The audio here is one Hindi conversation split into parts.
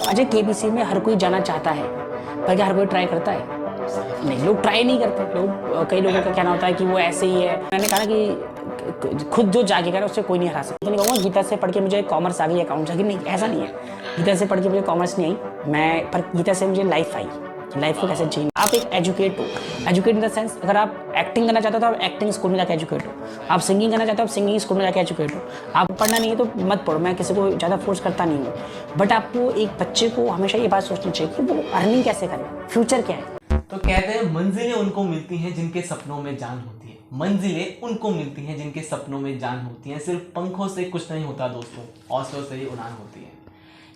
अजय केबीसी में हर कोई जाना चाहता है, पर क्या हर कोई ट्राई करता है? नहीं, लोग ट्राई नहीं करते। लोग कई लोगों का कहना होता है कि वो ऐसे ही है। मैंने कहा ना कि खुद जो जागेगा ना उससे कोई नहीं हरा सकता। नहीं कहूँगा गीता से पढ़ के मुझे कॉमर्स आ गई, अकाउंट्स आ गई, नहीं ऐसा नहीं है। गीता से पढ़ के मुझे कॉमर्स नहीं आई, मैं पर गीता से मुझे लाइफ आई कि लाइफ को कैसे जीना। आप एक एजुकेट हो, एजुकेट इन द सेंस अगर आप एक्टिंग करना चाहते हो तो आप एक्टिंग स्कूल में जाकर एजुकेट हो, आप सिंगिंग करना चाहते हो आप सिंगिंग स्कूल में जाकर एजुकेट हो। आप पढ़ना नहीं है तो मत पढ़ो, मैं किसी को ज़्यादा फोर्स करता नहीं हूँ, बट आपको एक बच्चे को हमेशा ये बात सोचनी चाहिए कि वो अर्निंग कैसे करे, फ्यूचर क्या है। तो कहते हैं मंजिलें उनको मिलती हैं जिनके सपनों में जान होती है। मंजिलें उनको मिलती हैं जिनके सपनों में जान होती हैं। सिर्फ पंखों से कुछ नहीं होता दोस्तों, हौसलों से ही उड़ान होती है।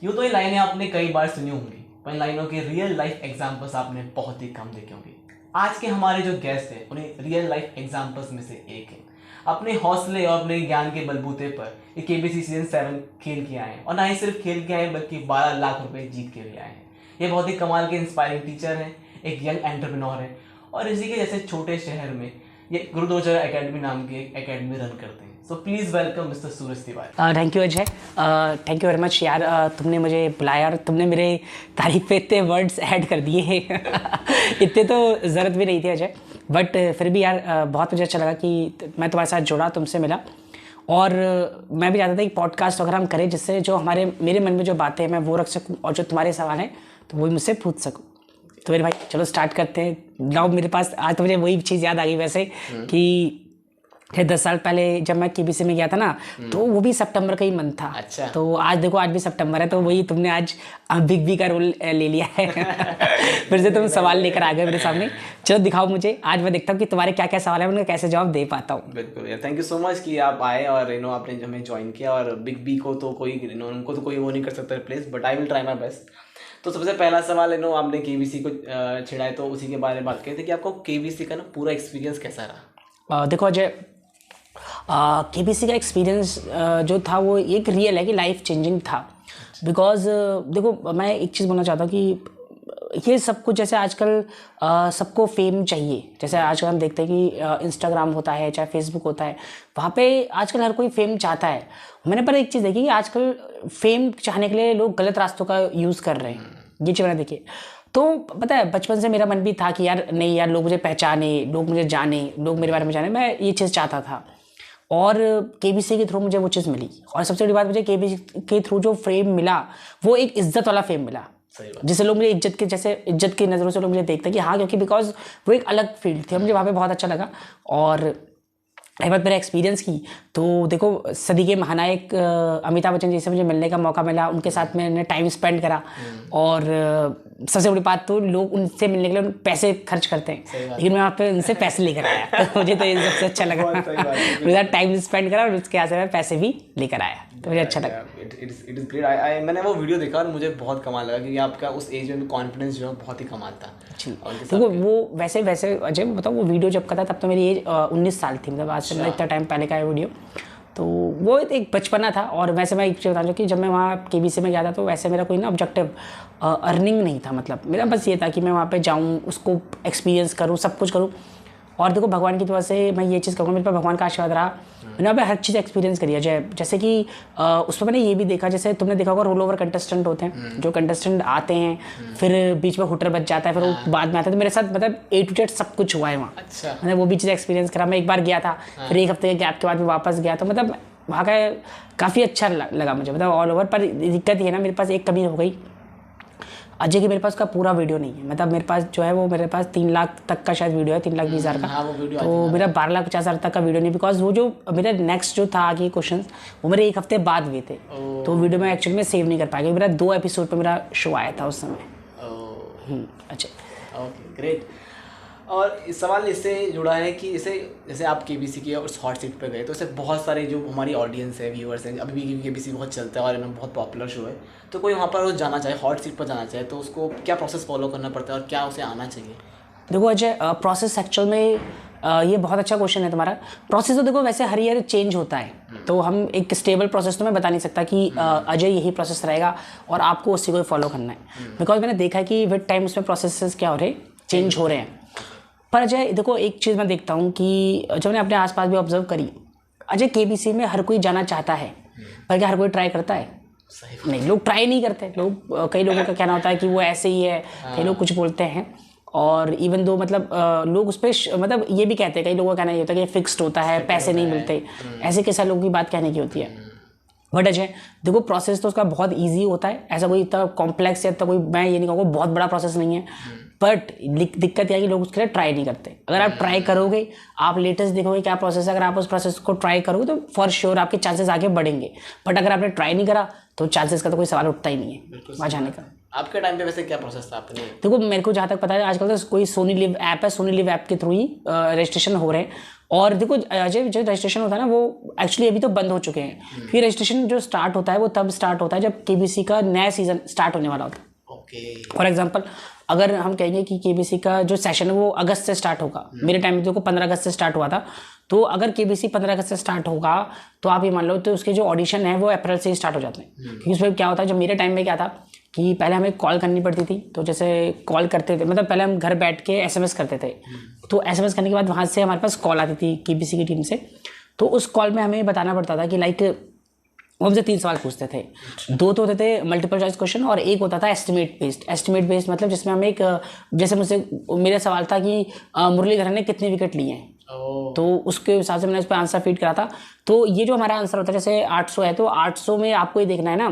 यूँ तो ये लाइनें आपने कई बार सुनी होंगी, पर इन लाइनों के रियल लाइफ एग्जाम्पल्स आपने बहुत ही कम देखे होंगे। आज के हमारे जो गेस्ट हैं उन्हें रियल लाइफ एग्जाम्पल्स में से एक है। अपने हौसले और अपने ज्ञान के बलबूते पर ये केबीसी सीजन 7 खेल के आए हैं, और ना ही सिर्फ खेल के आए बल्कि 12 लाख रुपए जीत के भी आए हैं। ये बहुत ही कमाल के इंस्पायरिंग टीचर हैं, एक यंग एंटरप्रेन्योर है, और इसी के जैसे छोटे शहर में ये गुरुदोजा एकेडमी नाम की एक एकेडमी रन करते हैं। So please welcome mister Suraj Tiwari. Thank you Ajay, thank you very much यार। तुमने मुझे बुलाया और तुमने मेरे तारीफ पे इतने वर्ड्स ऐड कर दिए हैं इतने तो ज़रूरत भी नहीं थी अजय, बट फिर भी यार बहुत मुझे अच्छा लगा कि मैं तुम्हारे साथ जुड़ा, तुमसे मिला, और मैं भी चाहता था कि पॉडकास्ट अगर हम करें जिससे जो मेरे मन में जो बातें हैं मैं वो रख सकूं, और जो तुम्हारे सवाल हैं तो वो मुझसे पूछ सकूं। तो मेरे भाई चलो स्टार्ट करते हैं। नाउ मेरे पास आज तो मुझे वही चीज़ याद आ गई वैसे कि 10 साल पहले जब मैं केबीसी में गया था ना, तो वो भी सितंबर का ही मंथ था। अच्छा। तो आज देखो आज भी सितंबर है, तो वही तुमने आज बिग बी का रोल ले लिया है फिर से तुम सवाल लेकर आ गए मेरे सामने। चलो दिखाओ मुझे, आज मैं देखता हूँ कि तुम्हारे क्या क्या सवाल है, उनका कैसे जवाब दे पाता हूँ। बिल्कुल यार, थैंक यू सो मच कि आप आए और आपने हमें ज्वाइन किया। और बिग बी को तो कोई उनको तो कोई वो नहीं कर सकता replace, but I will try my best. तो सबसे पहला सवाल आपने केबीसी को छिड़ा है, तो उसी के बारे में बात करी थी कि आपको केबीसी का ना पूरा एक्सपीरियंस कैसा रहा? देखो अजय, केबीसी का एक्सपीरियंस जो था वो एक रियल है कि लाइफ चेंजिंग था। बिकॉज देखो मैं एक चीज़ बोलना चाहता हूँ कि ये सब कुछ जैसे आजकल सबको फेम चाहिए, जैसे आजकल हम देखते हैं कि इंस्टाग्राम होता है चाहे फेसबुक होता है, वहाँ पे आजकल हर कोई फेम चाहता है। मैंने पर एक चीज़ देखी कि आजकल फेम चाहने के लिए लोग गलत रास्तों का यूज़ कर रहे हैं, ये चीज़ मैंने देखी। तो पता है बचपन से मेरा मन भी था कि यार नहीं यार, लोग मुझे पहचाने, लोग मुझे जाने, लोग मेरे बारे में जाने, मैं ये चीज़ चाहता था। और केबीसी के थ्रू मुझे वो चीज़ मिली, और सबसे बड़ी बात मुझे केबीसी के थ्रू जो फेम मिला वो एक इज्जत वाला फेम मिला, जिससे लोग मुझे इज्जत की नज़रों से लोग मुझे देखते हैं कि हाँ, क्योंकि बिकॉज वो एक अलग फील्ड थी, मुझे वहाँ पे बहुत अच्छा लगा। और रही बात मेरा एक्सपीरियंस की, तो देखो सदी के महानायक अमिताभ बच्चन जी से मुझे मिलने का मौका मिला, उनके साथ मैंने टाइम स्पेंड करा। और सबसे बड़ी बात तो लोग उनसे मिलने के लिए पैसे खर्च करते हैं, लेकिन मैं वहाँ पे उनसे पैसे लेकर आया तो मुझे तो ये सबसे अच्छा लगा। मेरे साथ टाइम स्पेंड करा और उसके यहाँ से मैं पैसे भी लेकर आया, तो मुझे अच्छा लगा। It is great. मैंने वो वीडियो देखा और मुझे बहुत कमाल लगा, क्योंकि आपका उस एज में कॉन्फिडेंस जो है बहुत ही कमाल था। देखो वो वैसे अजय बताओ, वो वीडियो जब का था तब तो मेरी एज 19 साल थी, मतलब आज से इतना टाइम पहले का है वीडियो, तो वो एक बचपना था। और वैसे मैं एक चीज़ बता दूँ कि जब मैं वहाँ केबीसी में गया था तो वैसे मेरा कोई ना ऑब्जेक्टिव अर्निंग नहीं था, मतलब मेरा बस ये था कि मैं वहाँ पे जाऊँ, उसको एक्सपीरियंस करूँ, सब कुछ करूँ। और देखो भगवान की दुआ से मैं ये चीज़ कहूँगा, मेरे पास भगवान का आशीर्वाद रहा, मैंने वहाँ पे हर चीज़ एक्सपीरियंस करी है। जैसे कि उस पर मैंने ये भी देखा, जैसे तुमने देखा होगा रोल ओवर कंटेस्टेंट होते हैं, जो कंटेस्टेंट आते हैं फिर बीच में हुटर बच जाता है, फिर वो बाद में आता है। तो मेरे साथ मतलब A to Z सब कुछ हुआ है वहाँ। अच्छा। मैंने वो भी चीज़ एक्सपीरियंस करा। मैं एक बार गया था, फिर एक हफ्ते के गैप के बाद मैं वापस गया, तो मतलब वहाँ का काफ़ी अच्छा लगा मुझे, मतलब ऑल ओवर। पर दिक्कत ये है ना, मेरे पास एक कमी हो गई अजय की, मेरे पास का पूरा वीडियो नहीं है। मतलब मेरे पास जो है वो मेरे पास 3 लाख तक का शायद वीडियो है, 3,20,000 का। हाँ, वो वीडियो तो मेरा 12,50,000 तक का वीडियो नहीं, बिकॉज वो जो मेरा नेक्स्ट जो था आगे क्वेश्चन वो मेरे एक हफ्ते बाद हुए थे, तो वीडियो मैं एक्चुअली में सेव नहीं कर पाया। मेरा 2 एपिसोड पर मेरा शो आया था उस समय। अच्छा, ओके ग्रेट। और इस सवाल इससे जुड़ा है कि जैसे आप केबीसी की उस हॉट सीट पे गए, तो इससे बहुत सारे जो हमारी ऑडियंस है, व्यूअर्स हैं, अभी भी केबीसी बहुत चलता है और बहुत पॉपुलर शो है, तो कोई वहाँ पर वो जाना चाहे, हॉट सीट पर जाना चाहे, तो उसको क्या प्रोसेस फॉलो करना पड़ता है और क्या उसे आना चाहिए? देखो अजय, प्रोसेस एक्चुअल में ये बहुत अच्छा क्वेश्चन है तुम्हारा। प्रोसेस तो देखो वैसे हर ईयर चेंज होता है, तो हम एक स्टेबल प्रोसेस तो मैं बता नहीं सकता कि अजय यही प्रोसेस रहेगा और आपको उसी को फॉलो करना है, बिकॉज मैंने देखा है कि विद टाइम उसमें प्रोसेस क्या हो रहे हैं, चेंज हो रहे हैं। पर अजय देखो एक चीज़ मैं देखता हूँ कि जब मैंने अपने आसपास भी ऑब्जर्व करी, अजय केबीसी में हर कोई जाना चाहता है, पर क्या हर कोई ट्राई करता है? सही नहीं, लोग ट्राई नहीं करते। लोग कई लोगों का कहना होता है कि वो ऐसे ही है, कई लोग कुछ बोलते हैं। और इवन दो मतलब लोग उस पर मतलब ये भी कहते हैं, कई लोगों का कहना ये होता है कि फिक्स्ड होता है, पैसे नहीं मिलते, ऐसे कैसा लोगों की बात कहने की होती है। बट अजय देखो, प्रोसेस तो उसका बहुत इजी होता है, ऐसा कोई इतना कॉम्प्लेक्स या इतना कोई, मैं ये नहीं कहूँगा बहुत बड़ा प्रोसेस नहीं है। बट दिक्कत यह है कि लोग उसके लिए ट्राई नहीं करते। अगर आप ट्राई करोगे, आप लेटेस्ट देखोगे क्या प्रोसेस है, अगर आप उस प्रोसेस को ट्राई करोगे तो फॉर श्योर आपके चांसेस आगे बढ़ेंगे। बट अगर आपने ट्राई नहीं करा तो चांसेस का तो कोई सवाल उठता ही नहीं है वहाँ जाने का। आपके टाइम पे वैसे क्या प्रोसेस था आपने? देखो, मेरे को जहाँ तक पता है आजकल तो कोई सोनी लिव ऐप है, सोनी लिव ऐप के थ्रू ही रजिस्ट्रेशन हो रहे हैं। और देखो अजय, जो रजिस्ट्रेशन होता है ना वो एक्चुअली अभी तो बंद हो चुके हैं। फिर रजिस्ट्रेशन जो स्टार्ट होता है वो तब स्टार्ट होता है जब केबीसी का नया सीजन स्टार्ट होने वाला होता है। फॉर एग्जाम्पल, अगर हम कहेंगे कि केबीसी का जो सेशन है वो अगस्त से स्टार्ट होगा, मेरे टाइम में देखो 15 अगस्त से स्टार्ट हुआ था, तो अगर केबीसी 15 अगस्त से स्टार्ट होगा तो आप ये मान लो तो उसके जो ऑडिशन है वो अप्रैल से ही स्टार्ट हो जाते हैं। क्योंकि उसमें क्या होता है, जब मेरे टाइम में क्या था कि पहले हमें कॉल करनी पड़ती थी, तो जैसे कॉल करते थे मतलब पहले हम घर बैठ के एसएमएस करते थे, तो एसएमएस करने के बाद वहाँ से हमारे पास कॉल आती थी केबीसी की टीम से। तो उस कॉल में हमें बताना पड़ता था कि लाइक वो हमसे 3 सवाल पूछते थे। 2 तो होते थे मल्टीपल चॉइस क्वेश्चन और एक होता था एस्टिमेट बेस्ड। एस्टिमेट बेस्ड मतलब जिसमें हम एक, जैसे मुझसे मेरा सवाल था कि मुरलीधरन ने कितने विकेट लिए हैं, तो उसके हिसाब से मैंने उस पर आंसर फीड करा था। तो ये जो हमारा आंसर होता है, जैसे 800 है तो 800 में आपको ये देखना है ना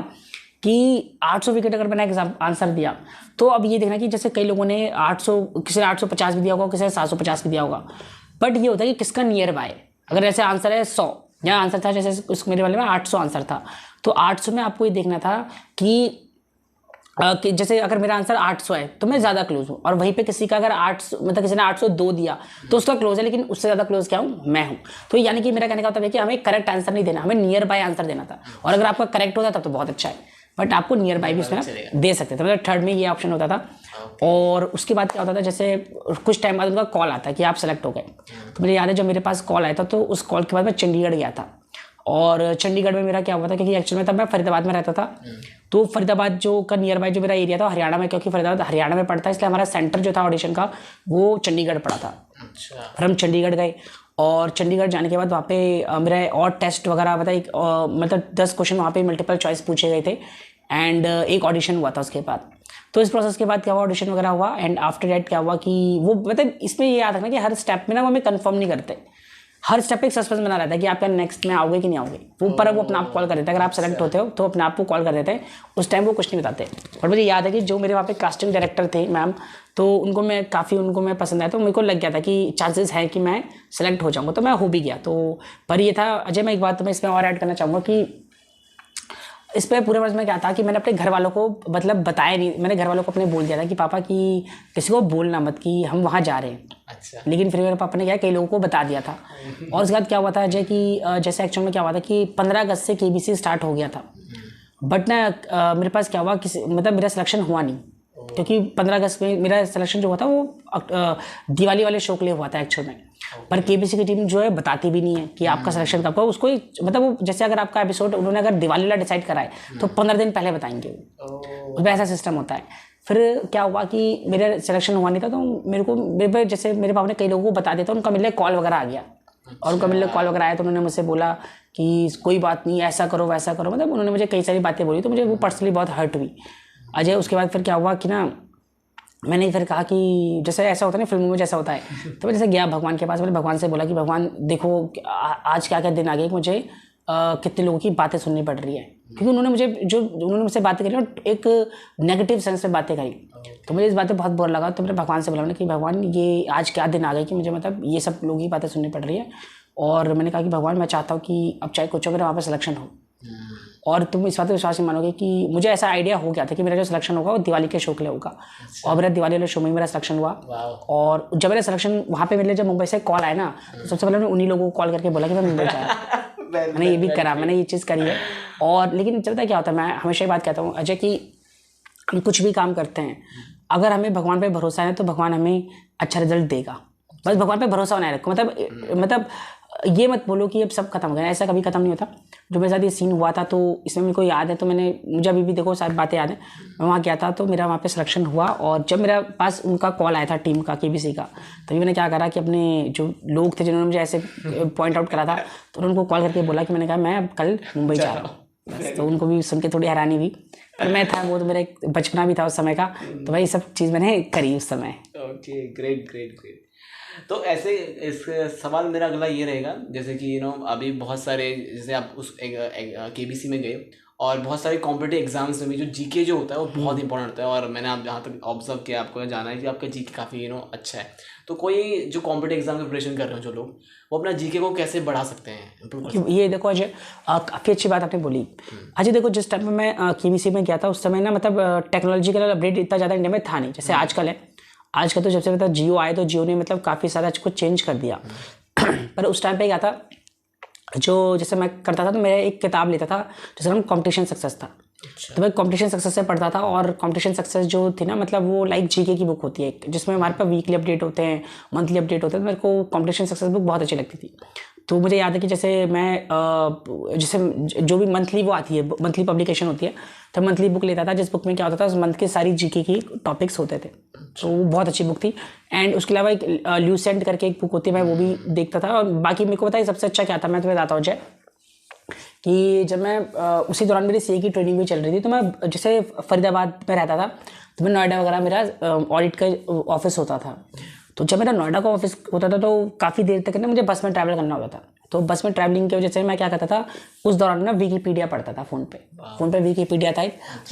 कि 800 विकेट अगर मैंने आंसर दिया, तो अब ये देखना कि जैसे कई लोगों ने 800, किसी ने 850 भी दिया होगा, किसी ने 750 भी दिया होगा। बट ये होता है कि किसका नियर बाय, अगर जैसे आंसर है 100 या आंसर था, जैसे उस मेरे वाले में 800 आंसर था, तो 800 में आपको ये देखना था कि जैसे अगर मेरा आंसर 800 है तो मैं ज़्यादा क्लोज हूँ, और वहीं पे किसी का अगर 800 मतलब किसी ने 802 दिया तो उसका क्लोज है, लेकिन उससे ज़्यादा क्लोज क्या हूँ, मैं हूँ। तो यानी कि मेरा कहने का मतलब है कि हमें करेक्ट आंसर नहीं देना, हमें नियर बाय आंसर देना था। और अगर आपका करेक्ट होता तब तो बहुत अच्छा है, बट आपको नियर बाय भी उसमें दे सकते थे, मतलब थर्ड में ये ऑप्शन होता था। और उसके बाद क्या होता था, जैसे कुछ टाइम बाद उनका कॉल आता कि आप सेलेक्ट हो गए। तो मुझे याद है जब मेरे पास कॉल आया था तो उस कॉल के बाद मैं चंडीगढ़ गया था। और चंडीगढ़ में मेरा क्या हुआ था, क्योंकि एक्चुअल में तब मैं फरीदाबाद में रहता था, तो फरीदाबाद जो का नियर बाय जो मेरा एरिया था हरियाणा में, क्योंकि फरीदाबाद हरियाणा में पड़ता है, इसलिए हमारा सेंटर जो था ऑडिशन का वो चंडीगढ़ पड़ा था। फिर हम चंडीगढ़ गए, और चंडीगढ़ जाने के बाद वहाँ पे मेरा और टेस्ट वगैरह मतलब 10 क्वेश्चन वहाँ पे मल्टीपल चॉइस पूछे गए थे, एंड एक ऑडिशन हुआ था उसके बाद। तो इस प्रोसेस के बाद क्या हुआ, ऑडिशन वगैरह हुआ, एंड आफ्टर डेट क्या हुआ कि वो मतलब इसमें ये याद रखना कि हर स्टेप में ना वो हमें कंफर्म नहीं करते, हर स्टेप पे एक सस्पेंस बना रहता है कि आप क्या नेक्स्ट में आओगे कि नहीं आओगे। वो पर वो अपने आप कॉल कर देते हैं, अगर आप सेलेक्ट होते हो तो अपने आप को कॉल कर देते हैं, उस टाइम वो कुछ नहीं बताते। और मुझे याद है कि जो मेरे वहाँ पे कास्टिंग डायरेक्टर थे मैम, तो उनको मैं पसंद आया, तो मेरे को लग गया था कि चांसेस है कि मैं सेलेक्ट हो जाऊँगा, तो मैं हो भी गया। तो पर ये था अजय, मैं एक बात तो मैं इसमें और ऐड करना चाहूँगा कि इस पर पूरे वर्ष में क्या था कि मैंने अपने घर वालों को मतलब बताया नहीं, मैंने घर वालों को अपने बोल दिया था कि पापा की किसी को बोलना मत कि हम वहाँ जा रहे हैं। अच्छा। लेकिन फिर मेरे पापा ने क्या कई लोगों को बता दिया था। और उसके बाद क्या हुआ था अजय कि जैसे एक्चुअल में क्या हुआ था कि 15 अगस्त से केबीसी स्टार्ट हो गया था, बट ना मेरे पास क्या हुआ मतलब मेरा सिलेक्शन हुआ नहीं, क्योंकि 15 अगस्त में मेरा सिलेक्शन जो हुआ था वो दिवाली वाले शो के लिए हुआ था एक्चुअल में। पर केबीसी की टीम जो है बताती भी नहीं है कि आपका सिलेक्शन कब हुआ, उसको मतलब वो जैसे अगर आपका एपिसोड उन्होंने अगर दिवाली वाला डिसाइड करा है तो 15 दिन पहले बताएंगे वो, उसमें ऐसा सिस्टम होता है। फिर क्या हुआ कि मेरा सिलेक्शन हुआ नहीं था, तो मेरे जैसे मेरे पापा ने कई लोगों को बता दिया था, उनका मिलने कॉल वगैरह आ गया। और उनका मिलने कॉल वगैरह आया तो उन्होंने मुझसे बोला कि कोई बात नहीं, ऐसा करो वैसा करो, मतलब उन्होंने मुझे कई सारी बातें बोली, तो मुझे वो पर्सनली बहुत हर्ट हुई अजय। उसके बाद फिर क्या हुआ कि ना मैंने फिर कहा कि जैसे ऐसा होता है ना फिल्मों में जैसा होता है, तो मैं जैसे गया भगवान के पास, मैंने भगवान से बोला कि भगवान देखो आज क्या क्या दिन आ गए कि मुझे कितने लोगों की बातें सुननी पड़ रही है, क्योंकि उन्होंने मुझसे बातें करी और एक नेगेटिव सेंस में बातें करी, तो मुझे इस बातें बहुत बुरा लगा। तो मैंने भगवान से बोला कि भगवान ये आज क्या दिन आ गए कि मुझे मतलब ये सब लोगों की बातें सुननी पड़ रही है। और मैंने कहा कि भगवान मैं चाहता हूँ कि अब चाहे कुछ हो मेरा वहाँ पर सिलेक्शन हो। और तुम इस बात पर विश्वास नहीं मानोगे कि मुझे ऐसा आइडिया हो गया था कि मेरा जो सिलेक्शन होगा वो दिवाली के शो के लिए होगा। और मेरा दिवाली वाले शो में मेरा सिलेक्शन हुआ। और जब मेरा सिलेक्शन वहाँ पे मेरे जब मुंबई से कॉल आया ना, तो सबसे पहले मैंने उन्हीं लोगों को कॉल करके बोला कि मैं मुंबई जा रहा हूँ। मैंने ये भी करा, मैंने ये चीज़ करी है। और लेकिन चलता क्या होता है, मैं हमेशा ये बात कहता हूँ अजय कि हम कुछ भी काम करते हैं, अगर हमें भगवान पे भरोसा है तो भगवान हमें अच्छा रिजल्ट देगा। बस भगवान पे भरोसा बनाए रखो, मतलब ये मत बोलो कि अब सब खत्म हो गया, ऐसा कभी खत्म नहीं होता। जो मेरे साथ ये सीन हुआ था तो इसमें मेरे को याद है, तो मुझे अभी भी देखो सारी बातें याद है। मैं वहाँ गया था तो मेरा वहाँ पे सिलेक्शन हुआ, और जब मेरा पास उनका कॉल आया था टीम का केबीसी का, तभी मैंने क्या करा कि अपने जो लोग थे जिन्होंने मुझे ऐसे पॉइंट आउट करा था, तो उन्होंने उनको कॉल करके बोला कि मैंने कहा मैं अब कल मुंबई जा रहा हूँ। बस, तो उनको भी सुन के थोड़ी हैरानी हुई, पर मैं था, वो तो मेरा एक बचपना भी था उस समय का, तो भाई सब चीज़ मैंने करी उस समय। Okay, great great great. तो ऐसे इस सवाल मेरा अगला ये रहेगा, जैसे कि अभी बहुत सारे, जैसे आप उस केबीसी में गए और बहुत सारे कॉम्पिटिटिव एग्जाम्स में भी जो जीके जो होता है वो बहुत इंपॉर्टेंट होता है, और मैंने आप जहाँ तक ऑब्जर्व किया, आपको जाना है कि आपका जीके काफ़ी अच्छा है। तो कोई जो कॉम्पिटिटिव एग्जाम की प्रिपरेशन कर रहे हो जो लोग, वो अपना जीके को कैसे बढ़ा सकते हैं, इम्प्रूव कर सकते ये देखो अजय, काफ़ी अच्छी बात आपने बोली। अजय देखो, जिस टाइम में मैं केबीसी में गया था उस समय ना, मतलब टेक्नोलॉजिकल अपडेट इतना ज़्यादा इंडिया में था नहीं जैसे आजकल है। आजकल तो जब से मतलब जियो आए तो जियो ने मतलब काफ़ी सारा कुछ चेंज कर दिया। पर उस टाइम पे क्या था, जो जैसे मैं करता था तो मैं एक किताब लेता था जिसका नाम कॉम्पिटिशन सक्सेस था। तो मैं कॉम्पिटिशन सक्सेस से पढ़ता था, और कॉम्पिटिशन सक्सेस जो थी ना, मतलब वो लाइक जीके की बुक होती है जिसमें हमारे पास वीकली अपडेट होते हैं, मंथली अपडेट होते हैं। तो मेरे को कॉम्पिटिशन सक्सेस बुक बहुत अच्छी लगती थी। तो मुझे याद है कि जैसे मैं जैसे जो भी मंथली वो आती है, मंथली पब्लिकेशन होती है, तो मंथली बुक लेता था जिस बुक में क्या होता था, उस मंथ के सारी जीके की टॉपिक्स होते थे। तो वो बहुत अच्छी बुक थी। एंड उसके अलावा एक ल्यूसेंट करके एक बुक होती है, मैं वो भी देखता था। और बाकी मेरे को पता है सबसे अच्छा क्या था, मैं तुम्हें बताता हूँ जय, कि जब मैं उसी दौरान मेरी सीए की ट्रेनिंग भी चल रही थी, तो मैं जैसे फरीदाबाद में रहता था, तो मैं नोएडा वगैरह मेरा ऑडिट का ऑफिस होता था। तो जब मेरा नोएडा का ऑफिस होता था तो काफ़ी देर तक ना मुझे बस में ट्रैवल करना होता था। तो बस में ट्रैवलिंग की वजह से मैं क्या करता था, उस दौरान ना विकीपीडिया पढ़ता था फ़ोन पे विकीपीडिया था।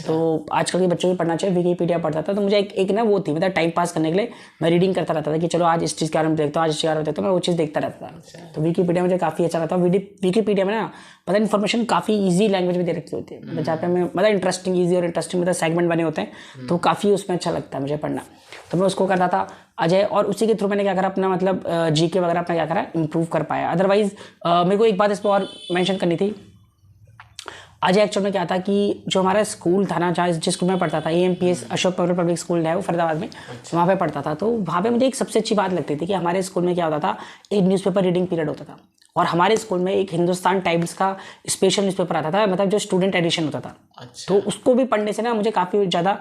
तो आजकल के बच्चों को पढ़ना चाहिए, विकीपीडिया पढ़ता था। तो मुझे एक ना वो थी, मतलब टाइम पास करने के लिए मैं रीडिंग करता रहता था कि चलो आज इस चीज़ के बारे में देखता हूँ, आज इस चीज़ के बारे में देखता हूँ, मैं वो चीज़ देखता रहता था। तो विकीपीडिया मुझे काफ़ी अच्छा लगता है। विकीपीडिया में ना पता इन्फॉर्मेशन काफ़ी ईजी लैंग्वेज में दे रखी होती है, मतलब जहाँ पे मैं मतलब इंटरेस्टिंग, ईजी और इंटरेस्टिंग मतलब सेगमेंट बने होते हैं, तो काफ़ी उसमें अच्छा लगता है मुझे पढ़ना। तो मैं उसको करता था अजय, और उसी के थ्रू मैंने क्या करा, अपना मतलब जीके वगैरह अपना क्या करा, इम्प्रूव कर पाया। अदरवाइज मेरे को एक बात इस पर और मेंशन करनी थी अजय। एक्चुअल में क्या था कि जो हमारा स्कूल था ना, जहाँ जिस स्कूल में पढ़ता था, AMPS अशोक पब्लिक स्कूल है वो फरीदाबाद में, वहाँ पे पढ़ता था। तो वहाँ पे मुझे एक सबसे अच्छी बात लगती थी कि हमारे स्कूल में क्या होता था, एक न्यूज़पेपर रीडिंग पीरियड होता था। और हमारे स्कूल में एक हिंदुस्तान टाइम्स का स्पेशल न्यूज़पेपर आता था, मतलब जो स्टूडेंट एडिशन होता था। तो उसको भी पढ़ने से ना मुझे काफ़ी ज़्यादा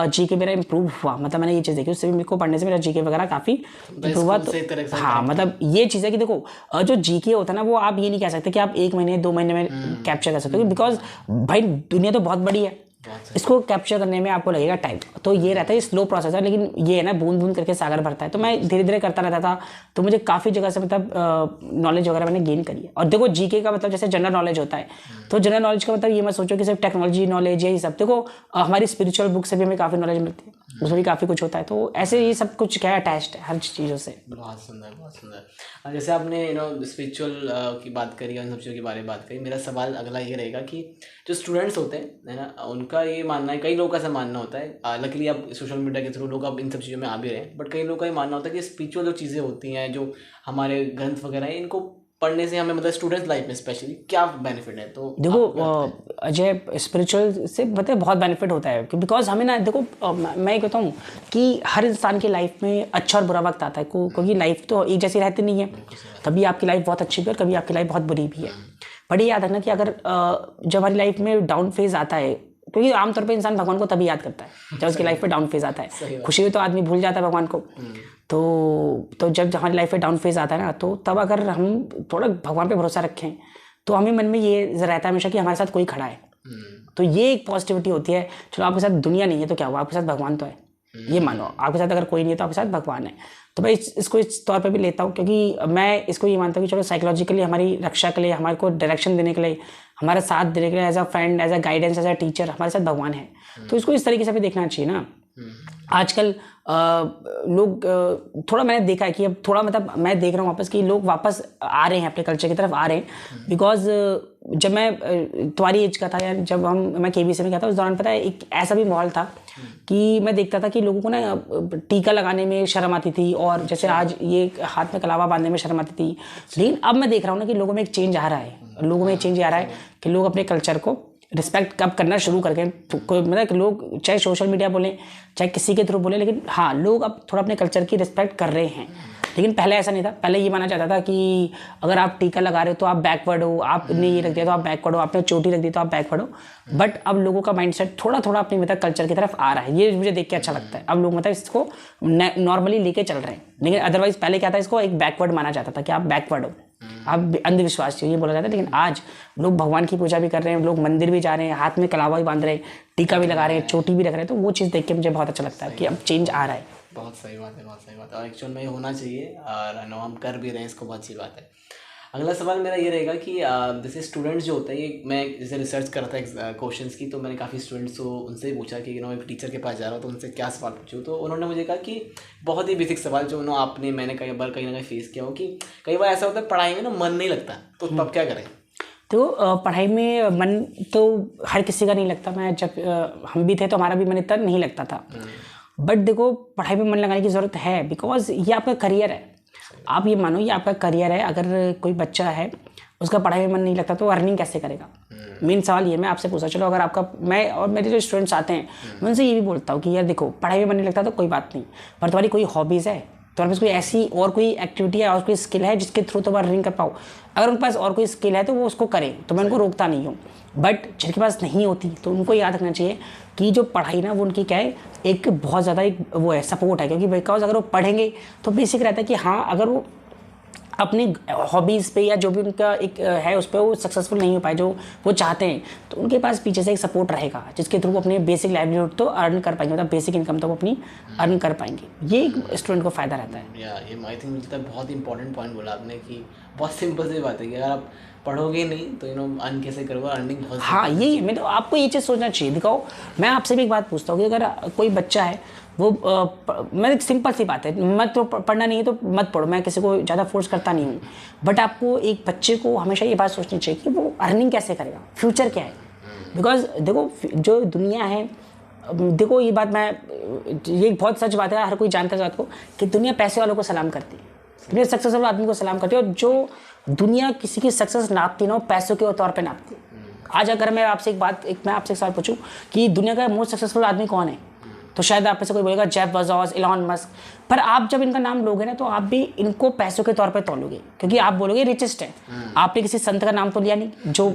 जीके मेरा इंप्रूव हुआ। मतलब मैंने ये चीज़ देखी, उससे भी मेरे को पढ़ने से मेरा जीके वगैरह काफ़ी इंप्रूव हुआ। तो हाँ, मतलब ये चीज़ है कि देखो जो जीके होता है ना, वो आप ये नहीं कह सकते कि आप 1 महीने 2 महीने में कैप्चर कर सकते हो, बिकॉज भाई दुनिया तो बहुत बड़ी है, इसको कैप्चर करने में आपको लगेगा टाइम। तो ये रहता है स्लो प्रोसेस है, लेकिन ये है ना बूंद बूंद करके सागर भरता है। तो मैं धीरे धीरे करता रहता था, तो मुझे काफ़ी जगह से मतलब नॉलेज वगैरह मैंने गेन करी है। और देखो जीके का मतलब जैसे जनरल नॉलेज होता है, तो जनरल नॉलेज का मतलब ये मत सोचो कि सिर्फ टेक्नोलॉजी नॉलेज है ये सब। देखो हमारी स्पिरिचुअल बुक से भी हमें काफ़ी नॉलेज मिलती है, उसमें भी काफ़ी कुछ होता है। तो ऐसे ये सब कुछ क्या है, अटैच्ड है हर चीज़ों से। बहुत सुंदर, बहुत सुंदर। जैसे आपने स्पिरिचुअल की बात करी और इन सब चीज़ों के बारे में बात करी, मेरा सवाल अगला ये रहेगा कि जो स्टूडेंट्स होते हैं है ना, उनका ये मानना है, कई लोगों का ऐसा मानना होता है, लकीली अब सोशल मीडिया के थ्रू लोग अब इन सब चीज़ों में आ भी रहे हैं, बट कई लोगों का ये मानना होता है कि स्पिरिचुअल जो चीज़ें होती हैं, जो हमारे ग्रंथ वगैरह हैं, इनको पढ़ने से हमें मतलब स्टूडेंट्स लाइफ में स्पेशली क्या बेनिफिट है? तो देखो अजय, स्पिरिचुअल से मतलब बहुत बेनिफिट होता है, बिकॉज हमें ना देखो मैं कहता हूँ कि हर इंसान की लाइफ में अच्छा और बुरा वक्त आता है, क्योंकि लाइफ तो एक जैसी रहती नहीं है। कभी आपकी लाइफ बहुत अच्छी भी है और कभी आपकी लाइफ बहुत बुरी भी है। बट ये याद रखना कि अगर जब हमारी लाइफ में डाउन फेज आता है, क्योंकि आमतौर पे इंसान भगवान को तभी याद करता है जब उसकी लाइफ में डाउन फेज आता है। खुशी में तो आदमी भूल जाता है भगवान को। तो जब हमारी लाइफ में डाउन फेज आता है ना, तो तब अगर हम थोड़ा भगवान पे भरोसा रखें, तो हमें मन में ये रहता है हमेशा कि हमारे साथ कोई खड़ा है। तो ये एक पॉजिटिविटी होती है, चलो आपके साथ दुनिया नहीं है तो क्या हुआ, आपके साथ भगवान तो है, ये मानो। आपके साथ अगर कोई नहीं है तो आपके साथ भगवान है। तो मैं इसको इस तौर पे भी लेता हूँ, क्योंकि मैं इसको ये मानता हूँ कि चलो साइकोलॉजिकली हमारी रक्षा के लिए, हमारे को डायरेक्शन देने के लिए, हमारा साथ देने के लिए, as a friend, as a guidance, as a teacher हमारे साथ भगवान है। तो इसको इस तरीके से भी देखना चाहिए ना। आजकल लोग थोड़ा मैंने देखा है कि अब थोड़ा मतलब मैं देख रहा हूँ वापस कि लोग वापस आ रहे हैं, अपने कल्चर की तरफ आ रहे हैं। बिकॉज जब मैं तुम्हारी एज का था, या जब मैं केबीसी में गया था, उस दौरान पता है एक ऐसा भी माहौल था कि मैं देखता था कि लोगों को ना टीका लगाने में शर्म आती थी, और जैसे आज ये हाथ में कलावा बांधने में शर्म आती थी। लेकिन अब मैं देख रहा हूँ ना कि लोगों में एक चेंज आ रहा है, लोगों में एक चेंज आ रहा है कि लोग अपने कल्चर को रिस्पेक्ट कब करना शुरू करके, मतलब लोग चाहे सोशल मीडिया बोलें चाहे किसी के थ्रू बोले, लेकिन हाँ लोग अब थोड़ा अपने कल्चर की रिस्पेक्ट कर रहे हैं। लेकिन पहले ऐसा नहीं था। पहले ये माना जाता था कि अगर आप टीका लगा रहे हो तो आप बैकवर्ड हो, आपने ये रख दिया तो आप बैकवर्ड हो, आपने चोटी रख दी तो आप बैकवर्ड हो। बट अब लोगों का माइंडसेट थोड़ा थोड़ा अपने मतलब कल्चर की तरफ आ रहा है, ये मुझे देख के अच्छा लगता है। अब लोग मतलब इसको नॉर्मली लेके चल रहे हैं। लेकिन अदरवाइज पहले क्या था, इसको एक बैकवर्ड माना जाता था कि आप बैकवर्ड हो। आप अंधविश्वास ये बोला जाता है, लेकिन आज लोग भगवान की पूजा भी कर रहे हैं, लोग मंदिर भी जा रहे हैं, हाथ में कलावा भी बांध रहे हैं, टीका भी लगा रहे हैं, चोटी भी रख रहे हैं। तो वो चीज़ देख के मुझे बहुत अच्छा लगता है कि अब चेंज आ रहा है। बहुत सही बात है, बहुत सही बात है, और एक्चुअल में ये होना चाहिए, और नो हम कर भी रहे हैं इसको, बहुत अच्छी बात है। अगला सवाल मेरा ये रहेगा कि जैसे स्टूडेंट्स जो होते हैं, ये मैं जैसे रिसर्च कर रहा था क्वेश्चंस की, तो मैंने काफ़ी स्टूडेंट्स को उनसे पूछा कि एक टीचर के पास जा रहा हूँ तो उनसे क्या सवाल पूछूँ, तो उन्होंने मुझे कहा कि बहुत ही बेसिक सवाल जो आपने मैंने कई बार कहीं ना कहीं फेस किया हो कि कई बार ऐसा होता है पढ़ाई में ना मन नहीं लगता, तो तब क्या करें? तो पढ़ाई में मन तो हर किसी का नहीं लगता। मैं जब हम भी थे तो हमारा भी मन इतना नहीं लगता था। बट देखो, पढ़ाई में मन लगाने की ज़रूरत है, बिकॉज ये आपका करियर है। आप ये मानो ये आपका करियर है। अगर कोई बच्चा है उसका पढ़ाई में मन नहीं लगता तो अर्निंग कैसे करेगा? मेन सवाल ये मैं आपसे पूछा। चलो, अगर आपका मैं और मेरे जो स्टूडेंट्स आते हैं मैं उनसे ये भी बोलता हूँ कि यार देखो, पढ़ाई में मन नहीं लगता तो कोई बात नहीं, पर तुम्हारी कोई हॉबीज़ है, तुम्हारे पास कोई ऐसी और कोई एक्टिविटी है और कोई स्किल है जिसके थ्रू तुम अर्निंग कर पाओ। अगर उनके पास और कोई स्किल है तो वो उसको करें, तो मैं उनको रोकता नहीं हूँ। बट जिनके पास नहीं होती तो उनको याद रखना चाहिए कि जो पढ़ाई ना वो उनकी क्या है, एक बहुत ज़्यादा एक वो है, सपोर्ट है। क्योंकि बिकॉज अगर वो पढ़ेंगे तो बेसिक रहता है कि हाँ, अगर वो अपनी हॉबीज़ पे या जो भी उनका एक है उस पर वो सक्सेसफुल नहीं हो पाए जो वो चाहते हैं, तो उनके पास पीछे से एक सपोर्ट रहेगा जिसके थ्रू वो अपने बेसिक लाइवलीहुड तो अर्न कर पाएंगे, मतलब बेसिक इनकम तो वो अपनी अर्न कर पाएंगे। ये एक स्टूडेंट को फ़ायदा रहता है। ये आई थिंक मुझे बहुत इंपॉर्टेंट पॉइंट बोला आपने कि बहुत सिंपल सी बात है कि अगर आप पढ़ोगे नहीं तो अर्न कैसे करोगे, अर्निंग बहुत। हाँ, यही है। मैं तो आपको ये चीज़ सोचना चाहिए। दिखाओ, मैं आपसे भी एक बात पूछता हूँ कि अगर कोई बच्चा है वो मैं एक सिंपल सी बात है, मत तो पढ़ना नहीं है तो मत पढ़ो, मैं किसी को ज़्यादा फोर्स करता नहीं हूँ। बट आपको एक बच्चे को हमेशा ये बात सोचनी चाहिए कि वो अर्निंग कैसे करेगा, फ्यूचर क्या है। बिकॉज देखो, जो दुनिया है, देखो ये बात मैं, ये बहुत सच बात है, हर कोई जानता है बात को, कि दुनिया पैसे वालों को सलाम करती है, दुनिया सक्सेसफुल आदमी को सलाम करती है। और जो दुनिया किसी की सक्सेस नापती ना, वो पैसों के तौर पे नापती है। आज अगर मैं आपसे मैं आपसे एक सवाल पूछूं कि दुनिया का मोस्ट सक्सेसफुल आदमी कौन है, तो शायद आप में से कोई बोलेगा जेफ बेजोस, इलॉन मस्क। पर आप जब इनका नाम लोगे ना तो आप भी इनको पैसों के तौर पे तोलोगे, क्योंकि आप बोलोगे रिचेस्ट है। आपने किसी संत का नाम तो लिया नहीं जो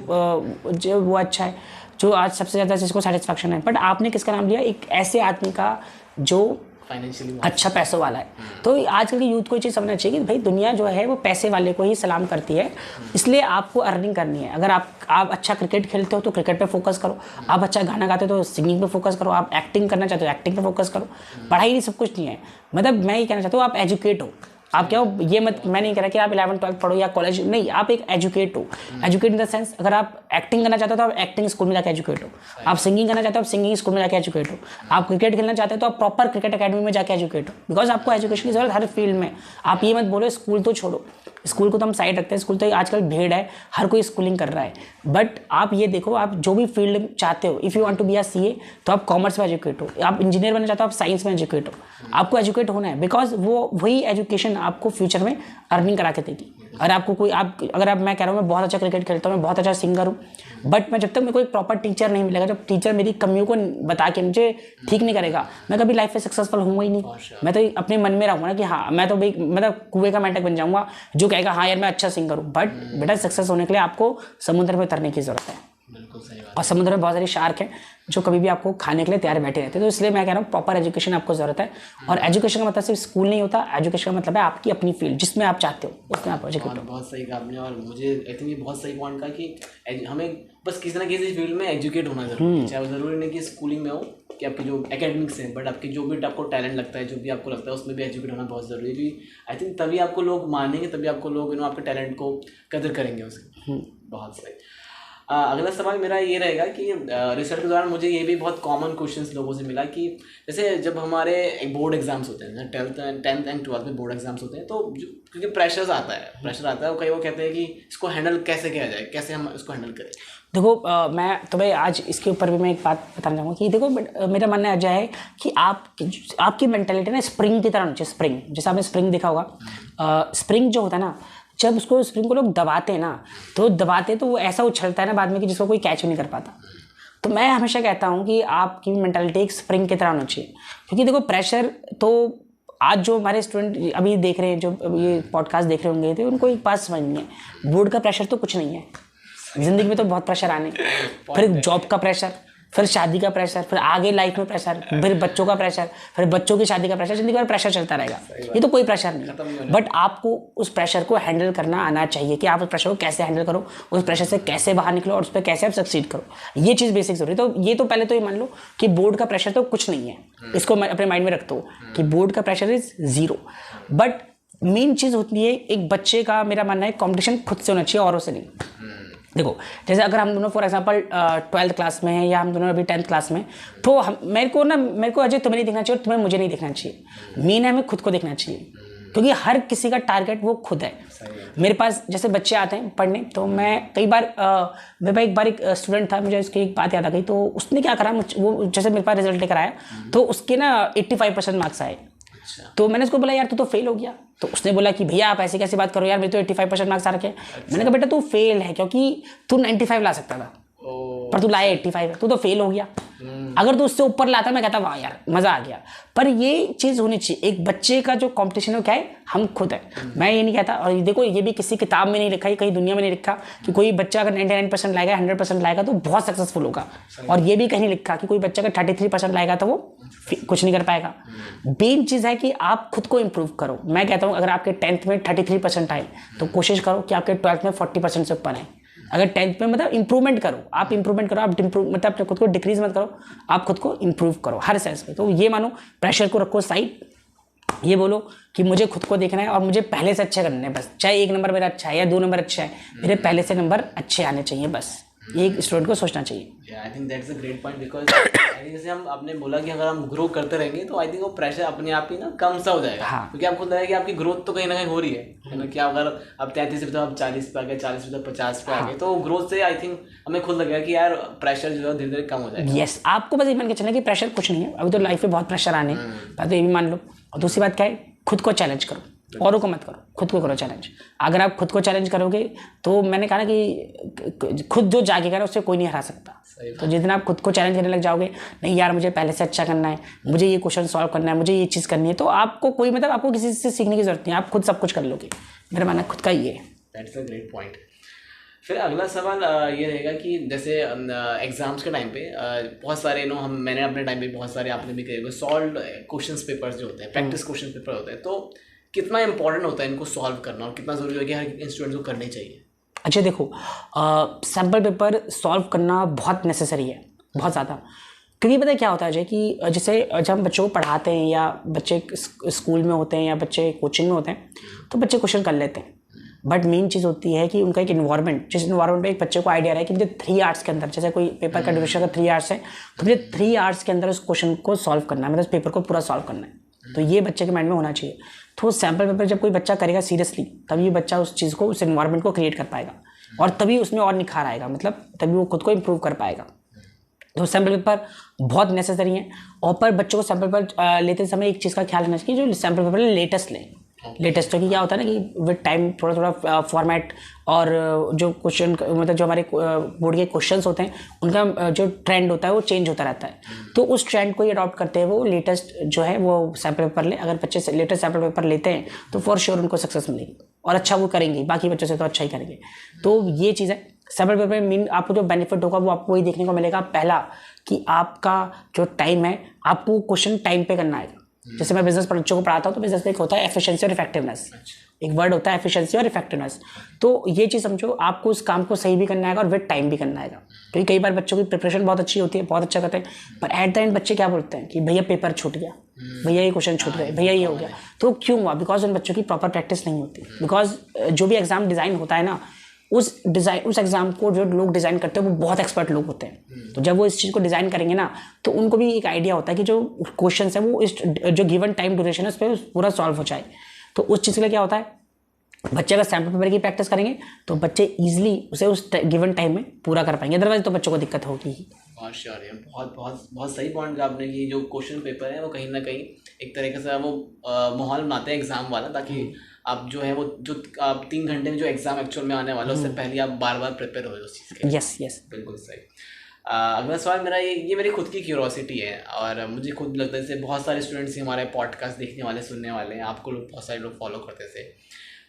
वो अच्छा है, जो आज सबसे ज़्यादा जिसको सेटिस्फैक्शन है। बट आपने किसका नाम लिया? एक ऐसे आदमी का जो फाइनेंशियली अच्छा पैसों वाला है। तो आजकल की यूथ को ये चीज़ समझना चाहिए कि भाई दुनिया जो है वो पैसे वाले को ही सलाम करती है, इसलिए आपको अर्निंग करनी है। अगर आप अच्छा क्रिकेट खेलते हो तो क्रिकेट पे फोकस करो, आप अच्छा गाना गाते हो तो सिंगिंग पे फोकस करो, आप एक्टिंग करना चाहते हो एक्टिंग पे फोकस करो। पढ़ाई नहीं सब कुछ नहीं है। मतलब मैं ये कहना चाहता हूँ, आप एजुकेट हो। आप क्या हो, ये मत, मैं नहीं कह रहा कि आप 11th-12th पढ़ो या कॉलेज, नहीं, आप एक एजुकेट हो। एजुकेट इन द सेंस, अगर आप एक्टिंग करना चाहते हो तो आप एक्टिंग स्कूल में जाकर एजुकेट हो, आप सिंगिंग करना चाहते हो आप सिंगिंग स्कूल में जाकर एजुकेट हो, आप क्रिकेट खेलना चाहते हो तो आप प्रॉपर क्रिकेट अकेडमी में जाकर एजुकेट हो। बिकॉज आपको एजुकेशन की जरूरत हर फील्ड में। आप ये मत बोलो स्कूल तो छोड़ो, स्कूल को तो हम साइड रखते हैं, स्कूल तो आजकल भीड़ है, हर कोई स्कूलिंग कर रहा है। बट आप ये देखो, आप जो भी फील्ड चाहते हो, if you want to be a CA तो आप कॉमर्स में एजुकेट हो, आप इंजीनियर बनना चाहते हो आप साइंस में एजुकेट हो। आपको एजुकेट होना है, बिकॉज वही एजुकेशन आपको फ्यूचर में अर्निंग करा के देगी। और आपको कोई मैं कह रहा हूँ मैं बहुत अच्छा क्रिकेट खेलता हूँ, मैं बहुत अच्छा सिंगर हूँ, बट मैं जब तक मेरे को एक प्रॉपर टीचर नहीं मिलेगा, जब टीचर मेरी कमियों को बता के मुझे ठीक नहीं करेगा, मैं कभी लाइफ में सक्सेसफुल होऊंगा ही नहीं। मैं तो अपने मन में रहूँगा ना कि हाँ, मैं तो भाई मतलब कुएं का मेंढक बन जाऊँगा जो कहेगा हाँ यार मैं अच्छा सिंगर हूँ। बट बेटा, सक्सेस होने के लिए आपको समुद्र में उतरने की जरूरत है। बिल्कुल सही बात। और समुद्र में बहुत सारी शार्क हैं जो कभी भी आपको खाने के लिए तैयार बैठे रहते हैं। तो इसलिए मैं कह रहा हूँ प्रॉपर एजुकेशन आपको ज़रूरत है। और एजुकेशन का मतलब सिर्फ स्कूल नहीं होता, एजुकेशन का मतलब है आपकी अपनी फील्ड जिसमें आप चाहते हो उसमें आप एजुकेट हो। बहुत सही कहा आपने, और मुझे आई थिंक ये बहुत सही पॉइंट कहा कि हमें बस किसी ना किसी फील्ड में एजुकेट होना जरूरी है। चाहे वो ज़रूरी नहीं कि स्कूलिंग में हो कि आपके जो एकेडमिक्स हैं, बट आपके जो भी आपको टैलेंट लगता है, जो भी आपको लगता है उसमें भी एजुकेट होना बहुत ज़रूरी है। क्योंकि आई थिंक तभी आपको लोग मानेंगे, तभी आपको लोग आपके टैलेंट को कदर करेंगे उसकी। बहुत सही। अगला सवाल मेरा ये रहेगा कि रिसर्च के दौरान मुझे ये भी बहुत कॉमन क्वेश्चंस लोगों से मिला कि जैसे जब हमारे एक बोर्ड एग्जाम्स होते हैं, 10th एंड 12th में बोर्ड एग्जाम्स होते हैं, तो क्योंकि प्रेशर आता है, कई वो कहते हैं कि इसको हैंडल कैसे किया जाए, कैसे हम इसको हैंडल करें। देखो, मैं तुम्हें आज इसके ऊपर भी मैं एक बात बताना चाहूँगा कि देखो, मेरा मानना यह है कि आपकी मेंटालिटी ना स्प्रिंग की तरह होनी चाहिए। स्प्रिंग, जैसे आपने स्प्रिंग देखा होगा, स्प्रिंग जो होता है ना, जब उसको स्प्रिंग को लोग दबाते हैं ना, तो वो ऐसा उछलता है ना बाद में कि जिसको कोई कैच नहीं कर पाता। तो मैं हमेशा कहता हूँ कि आपकी मेंटालिटी एक स्प्रिंग की तरह होनी चाहिए। क्योंकि देखो, प्रेशर तो आज जो हमारे स्टूडेंट अभी देख रहे हैं, जो ये पॉडकास्ट देख रहे होंगे, तो उनको एक बात समझ नहीं है, बोर्ड का प्रेशर तो कुछ नहीं है, ज़िंदगी में तो बहुत प्रेशर आने, फिर जॉब का प्रेशर, फिर शादी का प्रेशर, फिर आगे लाइफ में प्रेशर, फिर बच्चों का प्रेशर, फिर बच्चों की शादी का प्रेशर, जिंदगी भर प्रेशर चलता रहेगा। ये तो कोई प्रेशर नहीं, बट आपको उस प्रेशर को हैंडल करना आना चाहिए कि आप उस प्रेशर को कैसे हैंडल करो, उस प्रेशर से कैसे बाहर निकलो और उस पर कैसे आप सक्सीड करो। ये चीज़ बेसिक जरूरी है। तो ये तो पहले तो ये मान लो कि बोर्ड का प्रेशर तो कुछ नहीं है, इसको अपने माइंड में रखते हो कि बोर्ड का प्रेशर इज 0। बट मेन चीज़ होती है एक बच्चे का, मेरा मानना है कॉम्पिटिशन खुद से होना चाहिए, औरों से नहीं। देखो जैसे अगर हम दोनों फॉर एग्जांपल 12th क्लास में हैं या हम दोनों अभी 10th क्लास में, तो मेरे को अजय तुम्हें नहीं देखना चाहिए और तुम्हें मुझे नहीं देखना चाहिए। मेन है हमें खुद को देखना चाहिए, क्योंकि हर किसी का टारगेट वो खुद है। मेरे पास जैसे बच्चे आते हैं पढ़ने, तो मैं कई बार मेरे पास एक बार एक स्टूडेंट था, मुझे उसकी एक बात याद आ गई। तो उसने क्या करा, वो जैसे मेरे पास रिजल्ट लेकर आया तो उसके ना 85% मार्क्स आए। तो मैंने उसको बोला यार तू तो फेल हो गया। तो उसने बोला कि भैया आप ऐसी कैसी बात करो यार, मेरे तो 85% मार्क्स आ रखे हैं। मैंने कहा बेटा तू फेल है, क्योंकि तू 95 ला सकता था पर तू लाया 85, तू तो फेल हो गया। अगर तू उससे ऊपर लाता मैं कहता वाह यार मजा आ गया। पर ये चीज़ होनी चाहिए, एक बच्चे का जो कंपटीशन है क्या है, हम खुद है। मैं ये नहीं कहता, और देखो ये भी किसी किताब में नहीं लिखा है, कहीं दुनिया में नहीं लिखा कि कोई बच्चा अगर 99% लाएगा 100% लाएगा तो बहुत सक्सेसफुल होगा। और ये भी कहीं लिखा कि कोई बच्चा अगर 33% लाएगा तो वो कुछ नहीं कर पाएगा। मेन चीज़ है कि आप खुद को इम्प्रूव करो। मैं कहता हूँ अगर आपके 10th में 33% आए तो कोशिश करो कि आपके 12th में 40% से ऊपर आए। अगर 10th में मतलब इंप्रूवमेंट करो, आप इंप्रूवमेंट करो, आप मतलब अपने खुद को डिक्रीज मत करो, आप खुद को इंप्रूव करो हर सेंस में। तो ये मानो प्रेशर को रखो साइड, ये बोलो कि मुझे खुद को देखना है और मुझे पहले से अच्छे करने हैं बस। चाहे 1 नंबर मेरा अच्छा है या 2 नंबर अच्छा है, मेरे पहले से नंबर अच्छे आने चाहिए बस। ये एक स्टूडेंट को सोचना चाहिए। I think that's a great point, because I think जैसे हम आपने बोला कि अगर हम ग्रो करते रहेंगे तो आई थिंक वो प्रेशर अपने आप ही ना कम सा हो जाएगा। हाँ। क्योंकि आपको लगा कि आपकी ग्रोथ तो कहीं ना कहीं हो रही है ना, कि अगर आप 33 पे तो आप 40 पे आ गए, 40 पे तो 50 पे आ गए, तो ग्रोथ से आई थिंक हमें खुद लगेगा कि यार प्रेशर जो है धीरे धीरे कम हो जाएगा। यस, आपको बस ये मान के चलना कि प्रेशर कुछ नहीं है, अभी तो लाइफ में बहुत प्रेशर आने, तो ये भी मान लो। और दूसरी बात क्या है, खुद को चैलेंज करो, औरों को मत करो, खुद को करो चैलेंज। अगर आप खुद को चैलेंज करोगे तो मैंने कहा ना कि खुद जो जागेगा ना उससे कोई नहीं हरा सकता। तो जिस दिन आप खुद को चैलेंज करने लग जाओगे, नहीं यार मुझे पहले से अच्छा करना है, मुझे ये क्वेश्चन सॉल्व करना है, मुझे ये चीज़ करनी है, तो आपको कोई मतलब आपको किसी से सीखने की जरूरत नहीं है, आप खुद सब कुछ कर लोगे। मेरा मानना खुद का ये है। That's a great point. फिर अगला सवाल ये रहेगा कि जैसे एग्जाम्स के टाइम पे बहुत सारे मैंने अपने टाइम पे बहुत सारे, आपने भी कहे सॉल्व क्वेश्चन पेपर्स जो होते हैं, प्रैक्टिस क्वेश्चन पेपर होते हैं, तो कितना इंपॉर्टेंट होता है इनको सॉल्व करना और कितना ज़रूरी है कि हर स्टूडेंट को करने चाहिए? अच्छा देखो, सैम्पल पेपर सॉल्व करना बहुत नेसेसरी है, बहुत ज़्यादा। क्योंकि पता है क्या होता है जय कि जैसे जब हम बच्चों को पढ़ाते हैं या बच्चे स्कूल में होते हैं या बच्चे कोचिंग में होते हैं तो बच्चे क्वेश्चन कर लेते हैं। बट मेन चीज़ होती है कि उनका एक इन्वायरमेंट, जिस इन्वायरमेंट में एक बच्चे को आइडिया रहा है कि मुझे 3 आवर्स के अंदर, जैसे कोई पेपर का ड्यूरेशन अगर 3 आवर्स है तो मुझे 3 आवर्स के अंदर उस क्वेश्चन को सॉल्व करना है, मतलब उस पेपर को पूरा सॉल्व करना है। तो ये बच्चे के माइंड में होना चाहिए। तो सैम्पल पेपर जब कोई बच्चा करेगा सीरियसली, तभी बच्चा उस चीज़ को, उस इन्वायरमेंट को क्रिएट कर पाएगा और तभी उसमें और निखार आएगा, मतलब तभी वो खुद को इम्प्रूव कर पाएगा। तो सैम्पल पेपर बहुत नेसेसरी है। और पर बच्चों को सैम्पल पेपर लेते समय एक चीज़ का ख्याल रखना चाहिए, जो सैम्पल पेपर लेटेस्ट लें। लेटेस्ट कि क्या होता है ना कि विद टाइम थोड़ा थोड़ा फॉर्मेट और जो क्वेश्चन, मतलब जो हमारे बोर्ड के क्वेश्चंस होते हैं उनका जो ट्रेंड होता है वो चेंज होता रहता है। तो उस ट्रेंड को ही अडॉप्ट करते हैं वो लेटेस्ट जो है वो सैम्पल पेपर लें। अगर बच्चे लेटेस्ट सैम्पल पेपर लेते हैं तो फॉर श्योर उनको सक्सेस मिलेगी और अच्छा वो करेंगे, बाकी बच्चों से तो अच्छा ही करेंगे। तो ये चीज़ है। सैम्पल पेपर में मेन आपको जो बेनिफिट होगा वो आपको वही देखने को मिलेगा। पहला कि आपका जो टाइम है, आपको क्वेश्चन टाइम पे करना आएगा। जैसे मैं बिजनेस बच्चों को पढ़ाता हूँ तो बिजनेस में एक होता है एफिशिएंसी और इफेक्टिवनेस, एक वर्ड होता है एफिशिएंसी और इफेक्टिवनेस। तो ये चीज़ समझो, आपको उस काम को सही भी करना आएगा और विद टाइम भी करना आएगा। क्योंकि कई बार बच्चों की प्रिपरेशन बहुत अच्छी होती है, बहुत अच्छा करते हैं, पर एट द एंड बच्चे क्या बोलते हैं कि भैया पेपर छूट गया, भैया ये क्वेश्चन छूट गए, भैया ये हो गया। तो क्यों हुआ? बिकॉज उन बच्चों की प्रॉपर प्रैक्टिस नहीं होती। बिकॉज जो भी एग्जाम डिज़ाइन होता है ना, उस एग्जाम को जो लोग डिज़ाइन करते हैं वो बहुत एक्सपर्ट लोग होते हैं। तो जब वो इस चीज़ को डिज़ाइन करेंगे ना तो उनको भी एक आइडिया होता है कि जो क्वेश्चन है वो इस जो गिवन टाइम ड्यूरेशन है उस पर पूरा सॉल्व हो जाए। तो उस चीज़ के लिए क्या होता है, बच्चे अगर सैम्पल पेपर की प्रैक्टिस करेंगे तो बच्चे ईजिली उसे उस गिवन टाइम में पूरा कर पाएंगे, अदरवाइज तो बच्चों को दिक्कत होगी। बहुत श्योर है, बहुत बहुत बहुत सही पॉइंट का आपने कि जो क्वेश्चन पेपर है वो कहीं ना कहीं एक तरीके से वो माहौल बनाते हैं एग्जाम वाला, ताकि आप जो है वो जो आप 3 घंटे में जो एग्जाम एक्चुअल में आने वाला है उससे पहले आप बार बार प्रिपेयर हो उस चीज़ के। यस बिल्कुल सही। अगला सवाल मेरा ये मेरी खुद की क्यूरोसिटी है और मुझे खुद लगता है जैसे बहुत सारे स्टूडेंट्स हमारे पॉडकास्ट देखने वाले, सुनने वाले हैं, आपको लोग बहुत सारे लोग फॉलो करते थे,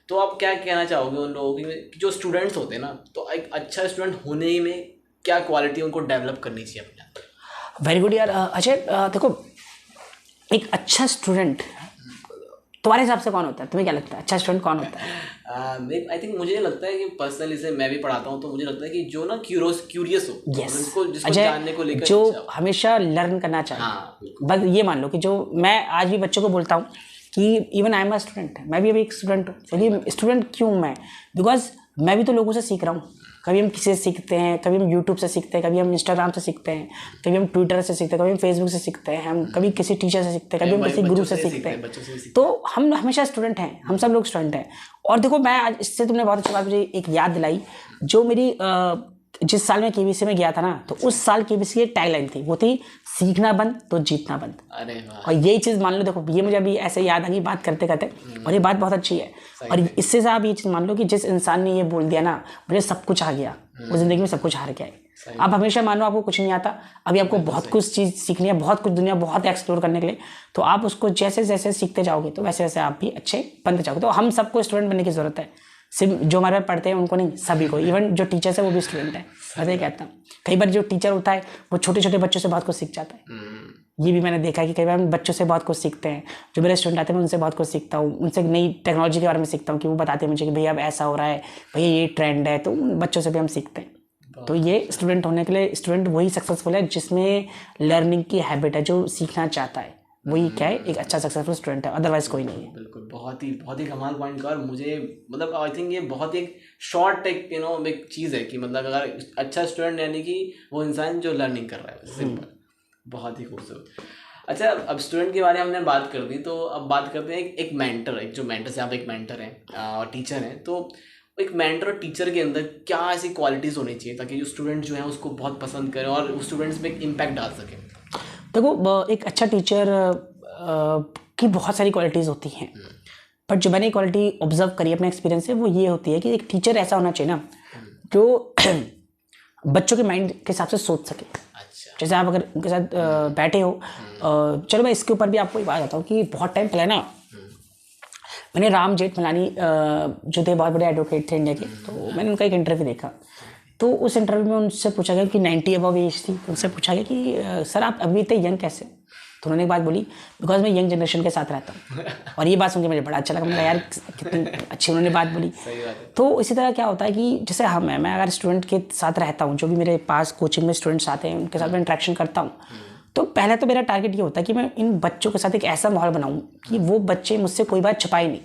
तो आप क्या कहना चाहोगे उन लोगों की जो स्टूडेंट्स होते हैं ना, तो एक अच्छा स्टूडेंट होने में क्या क्वालिटी उनको डेवलप करनी चाहिए अपने अंदर? वेरी गुड यार। अजय देखो, एक अच्छा स्टूडेंट तुम्हारे हिसाब से कौन होता है? तुम्हें क्या लगता है अच्छा स्टूडेंट कौन होता है? आई थिंक मुझे लगता है कि पर्सनली से मैं भी पढ़ाता हूँ, तो मुझे लगता है कि जो ना क्यूरियस हो, यस, जिसको जानने को लेकर जो हमेशा लर्न करना चाहे। हाँ, बस ये मान लो कि जो मैं आज भी बच्चों को बोलता हूँ कि even I am a student, मैं भी अभी एक स्टूडेंट हूँ। क्योंकि स्टूडेंट क्यों मैं? बिकॉज मैं भी तो लोगों से सीख रहा हूँ। कभी हम किसी से सीखते हैं, कभी हम यूट्यूब से सीखते हैं, कभी हम इंस्टाग्राम से सीखते हैं, कभी हम ट्विटर से सीखते हैं, कभी हम फेसबुक से सीखते हैं, हम कभी किसी टीचर से सीखते हैं, कभी हम किसी गुरु से सीखते हैं। तो हम हमेशा स्टूडेंट हैं, हम सब लोग स्टूडेंट हैं। और देखो, मैं आज इससे तुमने बहुत अच्छी बात मुझे एक याद दिलाई। जो मेरी जिस साल में केबीसी में गया था ना, तो उस साल केबीसी की एक टैगलाइन थी, वो थी सीखना बंद तो जीतना बंद। अरे वाह। और यही चीज़ मान लो, देखो ये मुझे अभी ऐसे याद आ गई बात करते करते, और ये बात बहुत अच्छी है। और इससे से आप ये चीज़ मान लो कि जिस इंसान ने ये बोल दिया ना, मुझे सब कुछ आ गया, वो जिंदगी में सब कुछ हार गया है। आप हमेशा मानो आपको कुछ नहीं आता, अभी आपको बहुत कुछ चीज़ सीखनी है, बहुत कुछ दुनिया बहुत एक्सप्लोर करने के लिए, तो आप उसको जैसे जैसे सीखते जाओगे तो वैसे वैसे आप भी अच्छे बनते जाओगे। तो हम सबको स्टूडेंट बनने की जरूरत है, सिर्फ जो हमारे पास पढ़ते हैं उनको नहीं, सभी को। इवन जो टीचर्स है वो भी स्टूडेंट है। मैं ये कहता हूँ, कई बार जो टीचर होता है वो छोटे छोटे बच्चों से बहुत कुछ सीख जाता है। ये भी मैंने देखा है कि कई बार हम बच्चों से बहुत कुछ सीखते हैं। जो मेरे स्टूडेंट आते हैं मैं उनसे बहुत कुछ सीखता हूँ, उनसे नई टेक्नोलॉजी के बारे में सीखता हूँ कि वो बताते हैं मुझे कि भैया अब ऐसा हो रहा है, भैया ये ट्रेंड है, तो उन बच्चों से भी हम सीखते हैं। तो ये स्टूडेंट होने के लिए, स्टूडेंट वही सक्सेसफुल है जिसमें लर्निंग की हैबिट है, जो सीखना चाहता है, वही क्या है एक अच्छा सक्सेसफुल स्टूडेंट है, अदरवाइज कोई नहीं है। बिल्कुल, बहुत ही कमाल पॉइंट का। और मुझे मतलब आई थिंक ये बहुत एक शॉर्ट एक एक चीज़ है कि मतलब अगर अच्छा स्टूडेंट यानी कि वो इंसान जो लर्निंग कर रहा है, सिंपल, बहुत ही खूबसूरत। अच्छा, अब स्टूडेंट के बारे में हमने बात कर दी, तो अब बात करते हैं एक मेंटर, एक जो मेंटर से आप एक मेंटर हैं और टीचर हैं, तो एक मेंटर और टीचर के अंदर क्या ऐसी क्वालिटीज़ होनी चाहिए ताकि जो स्टूडेंट जो है उसको बहुत पसंद करें और स्टूडेंट्स में एक इम्पैक्ट डाल सकें? देखो, एक अच्छा टीचर की बहुत सारी क्वालिटीज़ होती हैं, बट जो मैंने क्वालिटी ऑब्जर्व करी अपने एक्सपीरियंस से, वो ये होती है कि एक टीचर ऐसा होना चाहिए ना जो बच्चों के माइंड के हिसाब से सोच सके। अच्छा। जैसे आप अगर उनके साथ बैठे हो, चलो मैं इसके ऊपर भी आपको एक बात बताता हूँ कि बहुत टाइम पहले ना मैंने राम जेठमलानी जो थे, बहुत बड़े एडवोकेट थे इंडिया के, तो मैंने उनका एक इंटरव्यू देखा। तो उस इंटरव्यू में उनसे पूछा गया कि 90 अबव एज थी, उनसे पूछा गया कि सर आप अभी इतने यंग कैसे? तो उन्होंने एक बात बोली, बिकॉज मैं यंग जनरेशन के साथ रहता हूँ। और ये बात सुन के मुझे बड़ा अच्छा लगा, मैंने यार कितनी अच्छी उन्होंने बात बोली। सही बात है। तो इसी तरह क्या होता है कि जैसे मैं अगर स्टूडेंट के साथ रहता हूँ, जो भी मेरे पास कोचिंग में स्टूडेंट्स आते हैं उनके साथ मैं इंट्रैक्शन करता हूँ, तो पहले तो मेरा टारगेट ये होता है कि मैं इन बच्चों के साथ एक ऐसा माहौल बनाऊँ कि वो बच्चे मुझसे कोई बात छुपाए नहीं।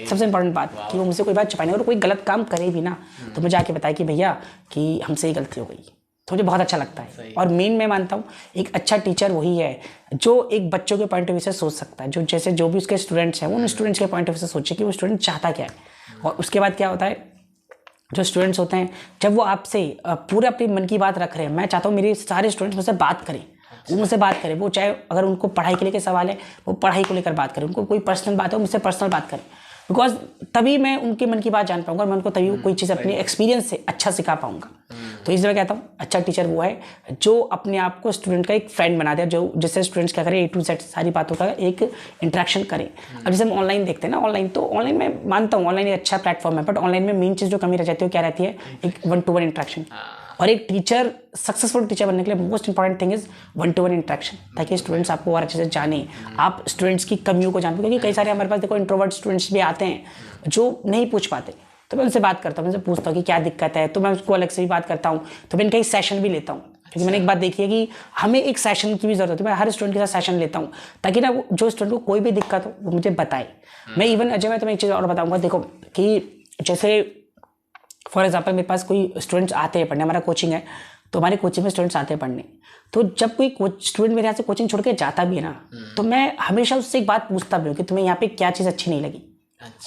सबसे इंपॉर्टेंट बात कि वो मुझसे कोई बात छुपाए नहीं, और कोई गलत काम करे भी ना तो मुझे आके बताए कि भैया कि हमसे ही गलती हो गई, तो मुझे बहुत अच्छा लगता है। और मेन मैं मानता हूँ एक अच्छा टीचर वही है जो एक बच्चों के पॉइंट ऑफ व्यू से सोच सकता है, जो जैसे जो भी उसके स्टूडेंट्स हैं उन स्टूडेंट्स के पॉइंट ऑफ व्यू से सोचे कि वो स्टूडेंट चाहता क्या है। और उसके बाद क्या होता है, जो स्टूडेंट्स होते हैं जब वो आपसे पूरे अपनी मन की बात रख रहे हैं, मैं चाहता हूँ मेरे सारे स्टूडेंट्स मुझसे बात करें, वो मुझसे बात करें, वो चाहे अगर उनको पढ़ाई के लेकर सवाल है वो पढ़ाई को लेकर बात करें, उनको कोई पर्सनल बात है मुझसे पर्सनल बात करें, बिकॉज तभी मैं उनके मन की बात जान पाऊंगा और मैं उनको तभी कोई चीज़ अपने एक्सपीरियंस से अच्छा सिखा पाऊंगा। तो इसलिए मैं कहता हूँ अच्छा टीचर वो है जो अपने आप को स्टूडेंट का एक फ्रेंड बना दे, जो जिससे स्टूडेंट्स क्या करें A to Z सारी बातों का एक इंटरेक्शन करें। अब जैसे हम ऑनलाइन देखते हैं ना, ऑनलाइन में मानता हूँ ऑनलाइन एक अच्छा प्लेटफॉर्म है, बट ऑनलाइन में मेन चीज़ जो कमी रह जाती है वो क्या रहती है, एक 1-to-1 इंटरेक्शन। और एक टीचर सक्सेसफुल टीचर बनने के लिए most important thing is 1-to-1 interaction, ताकि स्टूडेंट्स आपको और अच्छे से जाने, आप स्टूडेंट्स की कमियों को जान, क्योंकि कई सारे हमारे पास देखो इंट्रोवर्ट स्टूडेंट्स भी आते हैं जो नहीं पूछ पाते, तो मैं उनसे बात करता हूँ, उनसे पूछता हूँ कि क्या दिक्कत है, तो मैं उसको अलग से भी बात करता हूँ। तो मैं इनका एक सेशन भी लेता हूँ, क्योंकि मैंने एक बात देखी है कि हमें एक सेशन की भी जरूरत होती है। मैं हर स्टूडेंट के साथ सेशन लेता हूँ ताकि ना जो स्टूडेंट को कोई भी दिक्कत हो वो मुझे बताए। मैं इवन अजय मैं तुम्हें एक चीज़ और बताऊँगा, देखो कि जैसे फॉर एग्जाम्पल मेरे पास कोई स्टूडेंट्स आते हैं पढ़ने, हमारा कोचिंग है तो हमारे कोचिंग में स्टूडेंट्स आते हैं पढ़ने, तो जब कोई स्टूडेंट मेरे यहाँ से कोचिंग छोड़ के जाता भी है ना, तो मैं हमेशा उससे एक बात पूछता भी हूँ कि तुम्हें यहाँ पे क्या चीज़ अच्छी नहीं लगी।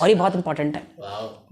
और ये बहुत इंपॉर्टेंट है,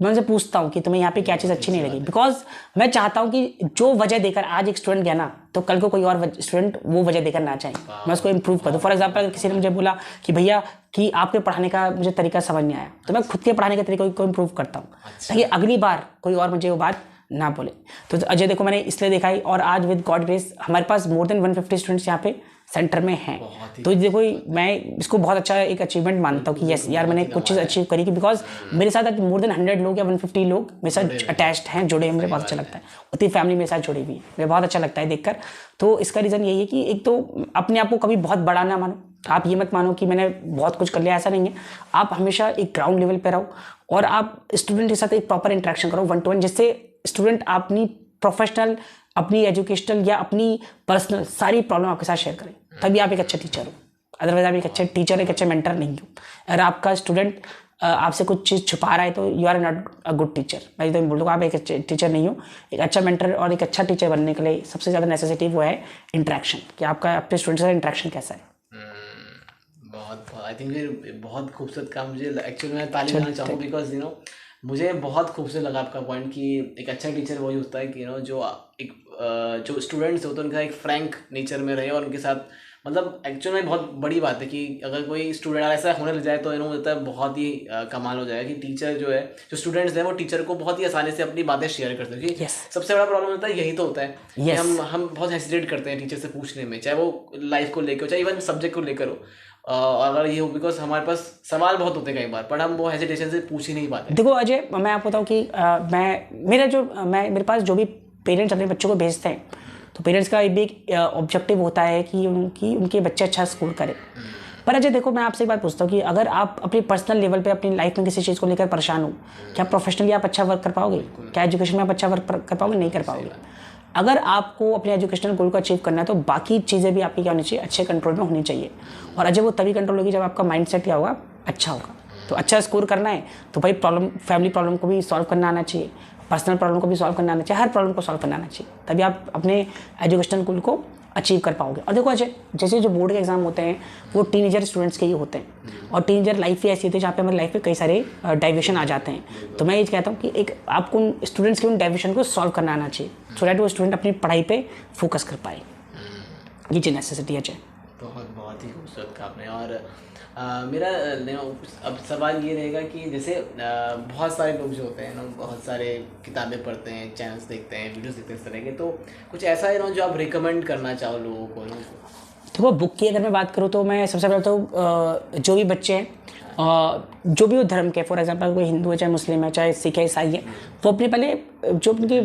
मैं उनसे पूछता हूँ कि तुम्हें यहाँ पे क्या चीज़ अच्छी नहीं लगी, बिकॉज मैं चाहता हूँ कि जो वजह देकर आज एक स्टूडेंट गया ना, तो कल को कोई और स्टूडेंट वो वजह देकर ना चाहे, मैं उसको इंप्रूव कर दूँ। फॉर एग्जाम्पल अगर किसी ने मुझे बोला कि भैया कि आपके पढ़ाने का मुझे तरीका समझ नहीं आया, तो मैं खुद के पढ़ाने के तरीके को इंप्रूव करता हूँ ताकि अगली बार कोई और मुझे वो बात ना बोले। तो अजय देखो मैंने इसलिए देखा ही, और आज विद गॉड ग्रेस हमारे पास मोर देन 150 स्टूडेंट्स यहाँ पे सेंटर में हैं। तो देखो मैं इसको बहुत अच्छा एक अचीवमेंट मानता हूँ कि यस यार मैंने कुछ चीज़ अचीव करी कि बिकॉज मेरे साथ मोर देन 100 लोग या 150 लोग मेरे साथ अटैच्ड हैं, जुड़े हैं, मुझे बहुत अच्छा लगता है। उतनी फैमिली मेरे साथ जुड़ी हुई है, मुझे बहुत अच्छा लगता है देखकर। तो इसका रीज़न यही है कि एक तो अपने आप को कभी बहुत बड़ा ना मानो, आप ये मत मानो कि मैंने बहुत कुछ कर लिया, ऐसा नहीं है। आप हमेशा एक ग्राउंड लेवल पे रहो और आप स्टूडेंट के साथ एक प्रॉपर इंटरेक्शन करो 1-to-1, जिससे स्टूडेंट अपनी प्रोफेशनल, अपनी एजुकेशनल या अपनी पर्सनल सारी प्रॉब्लम आपके साथ शेयर करें, तभी आप एक अच्छा टीचर हो। अदरवाइज आप एक अच्छे टीचर, एक अच्छे मेंटर नहीं हो। अगर आपका स्टूडेंट आपसे कुछ चीज़ छुपा रहा है तो you are not a good teacher. मैं तो बोल दूँगा आप एक अच्छे टीचर नहीं हो। एक अच्छा मेंटर और एक अच्छा टीचर बनने के लिए सबसे ज़्यादा नेसेसिटी वो है इंटरेक्शन, कि आपका अपने स्टूडेंट से इंटरेक्शन कैसा है। बहुत आई थिंक ये बहुत खूबसूरत काम, मुझे एक्चुअली मैं ताली देना चाहूँ बिकॉज मुझे बहुत खूबसूरत लगा आपका पॉइंट कि एक अच्छा टीचर वही होता है कि जो एक जो स्टूडेंट्स होते हैं उनके साथ एक फ्रैंक नेचर में रहे और उनके साथ मतलब एक्चुअल में बहुत बड़ी बात है कि अगर कोई स्टूडेंट ऐसा होने लग जाए तो होता है बहुत ही कमाल हो जाएगा कि टीचर जो है, जो स्टूडेंट्स हैं वो टीचर को बहुत ही आसानी से अपनी बातें शेयर कर सकते हैं। सबसे बड़ा प्रॉब्लम होता है यही तो होता है कि हम बहुत हेसिटेट करते हैं टीचर से पूछने में, चाहे वो लाइफ को लेकर हो, चाहे इवन सब्जेक्ट को लेकर हो। अगर ये हो बिकॉज हमारे पास सवाल बहुत होते हैं कई बार, पर हम वो हेजिटेशन से पूछ ही नहीं पाते। देखो अजय, मैं आपको बताऊँ कि मेरे पास जो भी पेरेंट्स अपने बच्चों को भेजते हैं, तो पेरेंट्स का भी एक ऑब्जेक्टिव होता है कि उनके बच्चे अच्छा स्कोर करें। पर अजय देखो, मैं आपसे एक बात पूछता हूँ कि अगर आप अपनी पर्सनल लेवल पे अपनी लाइफ में किसी चीज़ को लेकर परेशान हो, क्या प्रोफेशनली आप अच्छा वर्क कर पाओगे? क्या एजुकेशन में आप अच्छा वर्क कर पाओगे? नहीं कर पाओगे। अगर आपको अपने एजुकेशनल गोल को अचीव करना है तो बाकी चीज़ें भी आपकी क्या होनी चाहिए? अच्छे कंट्रोल में होनी चाहिए। और अजय वो तभी कंट्रोल होगी जब आपका माइंडसेट क्या होगा? अच्छा होगा। तो अच्छा स्कोर करना है तो भाई फैमिली प्रॉब्लम को भी सॉल्व करना आना चाहिए, पर्सनल प्रॉब्लम को भी सॉल्व करना आना चाहिए, हर प्रॉब्लम को सॉल्व करना आना चाहिए, तभी आप अपने एजुकेशनल गोल को अचीव कर पाओगे। और देखो अजय, जैसे जो बोर्ड के एग्जाम होते हैं वो टीनेजर स्टूडेंट्स के ही होते हैं, और टीनेजर लाइफ ही ऐसी होती है जहाँ पे हमारी लाइफ में कई सारे डाइवर्शन आ जाते हैं। तो मैं ये कहता हूँ कि एक आपको उन स्टूडेंट्स के उन डाइवर्शन को सॉल्व करना आना चाहिए, सो दैट वो स्टूडेंट अपनी पढ़ाई पर फोकस कर पाए। ये चीज़ नेसेसिटी है। बहुत ही खूबसूरत कहा आपने। और मेरा अब सवाल ये रहेगा कि जैसे बहुत सारे लोग जो होते हैं बहुत सारे किताबें पढ़ते हैं, चैनल्स देखते हैं, वीडियोस देखते हैं इस तरह के, तो कुछ ऐसा है जो आप रिकमेंड करना चाहो लोगों को? देखो बुक की अगर मैं बात करूँ तो मैं सबसे पहले तो जो भी बच्चे हैं जो भी वो धर्म के, फॉर एग्जांपल कोई हिंदू है, चाहे मुस्लिम है, चाहे सिख है, ईसाई है, वो अपने पहले जो उनकी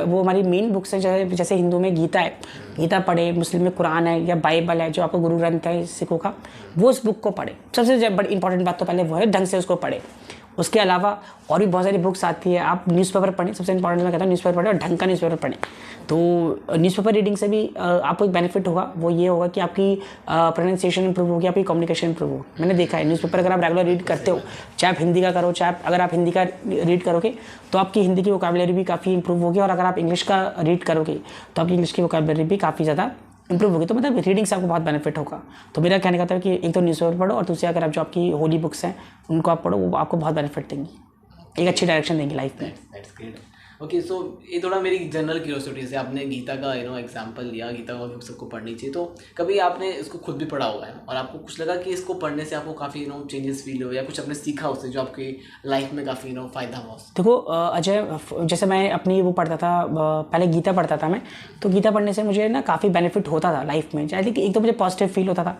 वो हमारी मेन बुक्स है, जैसे हिंदू में गीता है, गीता पढ़े, मुस्लिम में कुरान है या बाइबल है जो आपको गुरु ग्रंथ है सिखों का, वो उस बुक को पढ़े। सबसे बड़ी इंपॉर्टेंट बात तो पहले वो है ढंग से उसको पढ़े। उसके अलावा और भी बहुत सारी बुक्स आती है, आप न्यूज़पेपर पढ़ें। सबसे इंपॉर्टेंट मैं कहता हूँ न्यूज़पेपर पढ़ें और ढंग का न्यूज़पेपर पढ़ें। तो न्यूज़पेपर रीडिंग से भी आपको एक बेनिफिट होगा, वो ये होगा कि आपकी प्रोनाउंसिएशन इंप्रूव होगी, आपकी कम्युनिकेशन इंप्रूव होगी। मैंने देखा है न्यूज़पेपर अगर आप रेगुलर रीड करते हो, चाहे आप हिंदी का करो, चाहे अगर आप हिंदी का रीड करोगे तो आपकी हिंदी की वोकैबुलरी भी काफ़ी इंप्रूव होगी, और अगर आप इंग्लिश का रीड करोगे तो आपकी इंग्लिश की वोकैबुलरी भी काफ़ी ज़्यादा इंप्रूव होगी। तो मतलब रीडिंग से आपको बहुत बेनिफिट होगा। तो मेरा कहने का था कि एक तो न्यूज़पेपर पढ़ो, और दूसरी अगर आप जो आपकी होली बुक्स हैं उनको आप पढ़ो, वो आपको बहुत बेनिफिट देंगी, एक अच्छी डायरेक्शन देंगी लाइफ में। ओके, सो ये थोड़ा मेरी जनरल क्यूरियोसिटी से आपने गीता का एग्जांपल लिया, गीता को सबको पढ़नी चाहिए, तो कभी आपने इसको खुद भी पढ़ा होगा और आपको कुछ लगा कि इसको पढ़ने से आपको काफ़ी चेंजेस फील हो, या कुछ आपने सीखा उससे जो आपकी लाइफ में काफ़ी फ़ायदा हुआ? देखो अजय, जैसे मैं अपनी वो पढ़ता था, पहले गीता पढ़ता था मैं, तो गीता पढ़ने से मुझे काफ़ी बेनिफिट होता था लाइफ में। चाहे कि एक तो मुझे पॉजिटिव फील होता था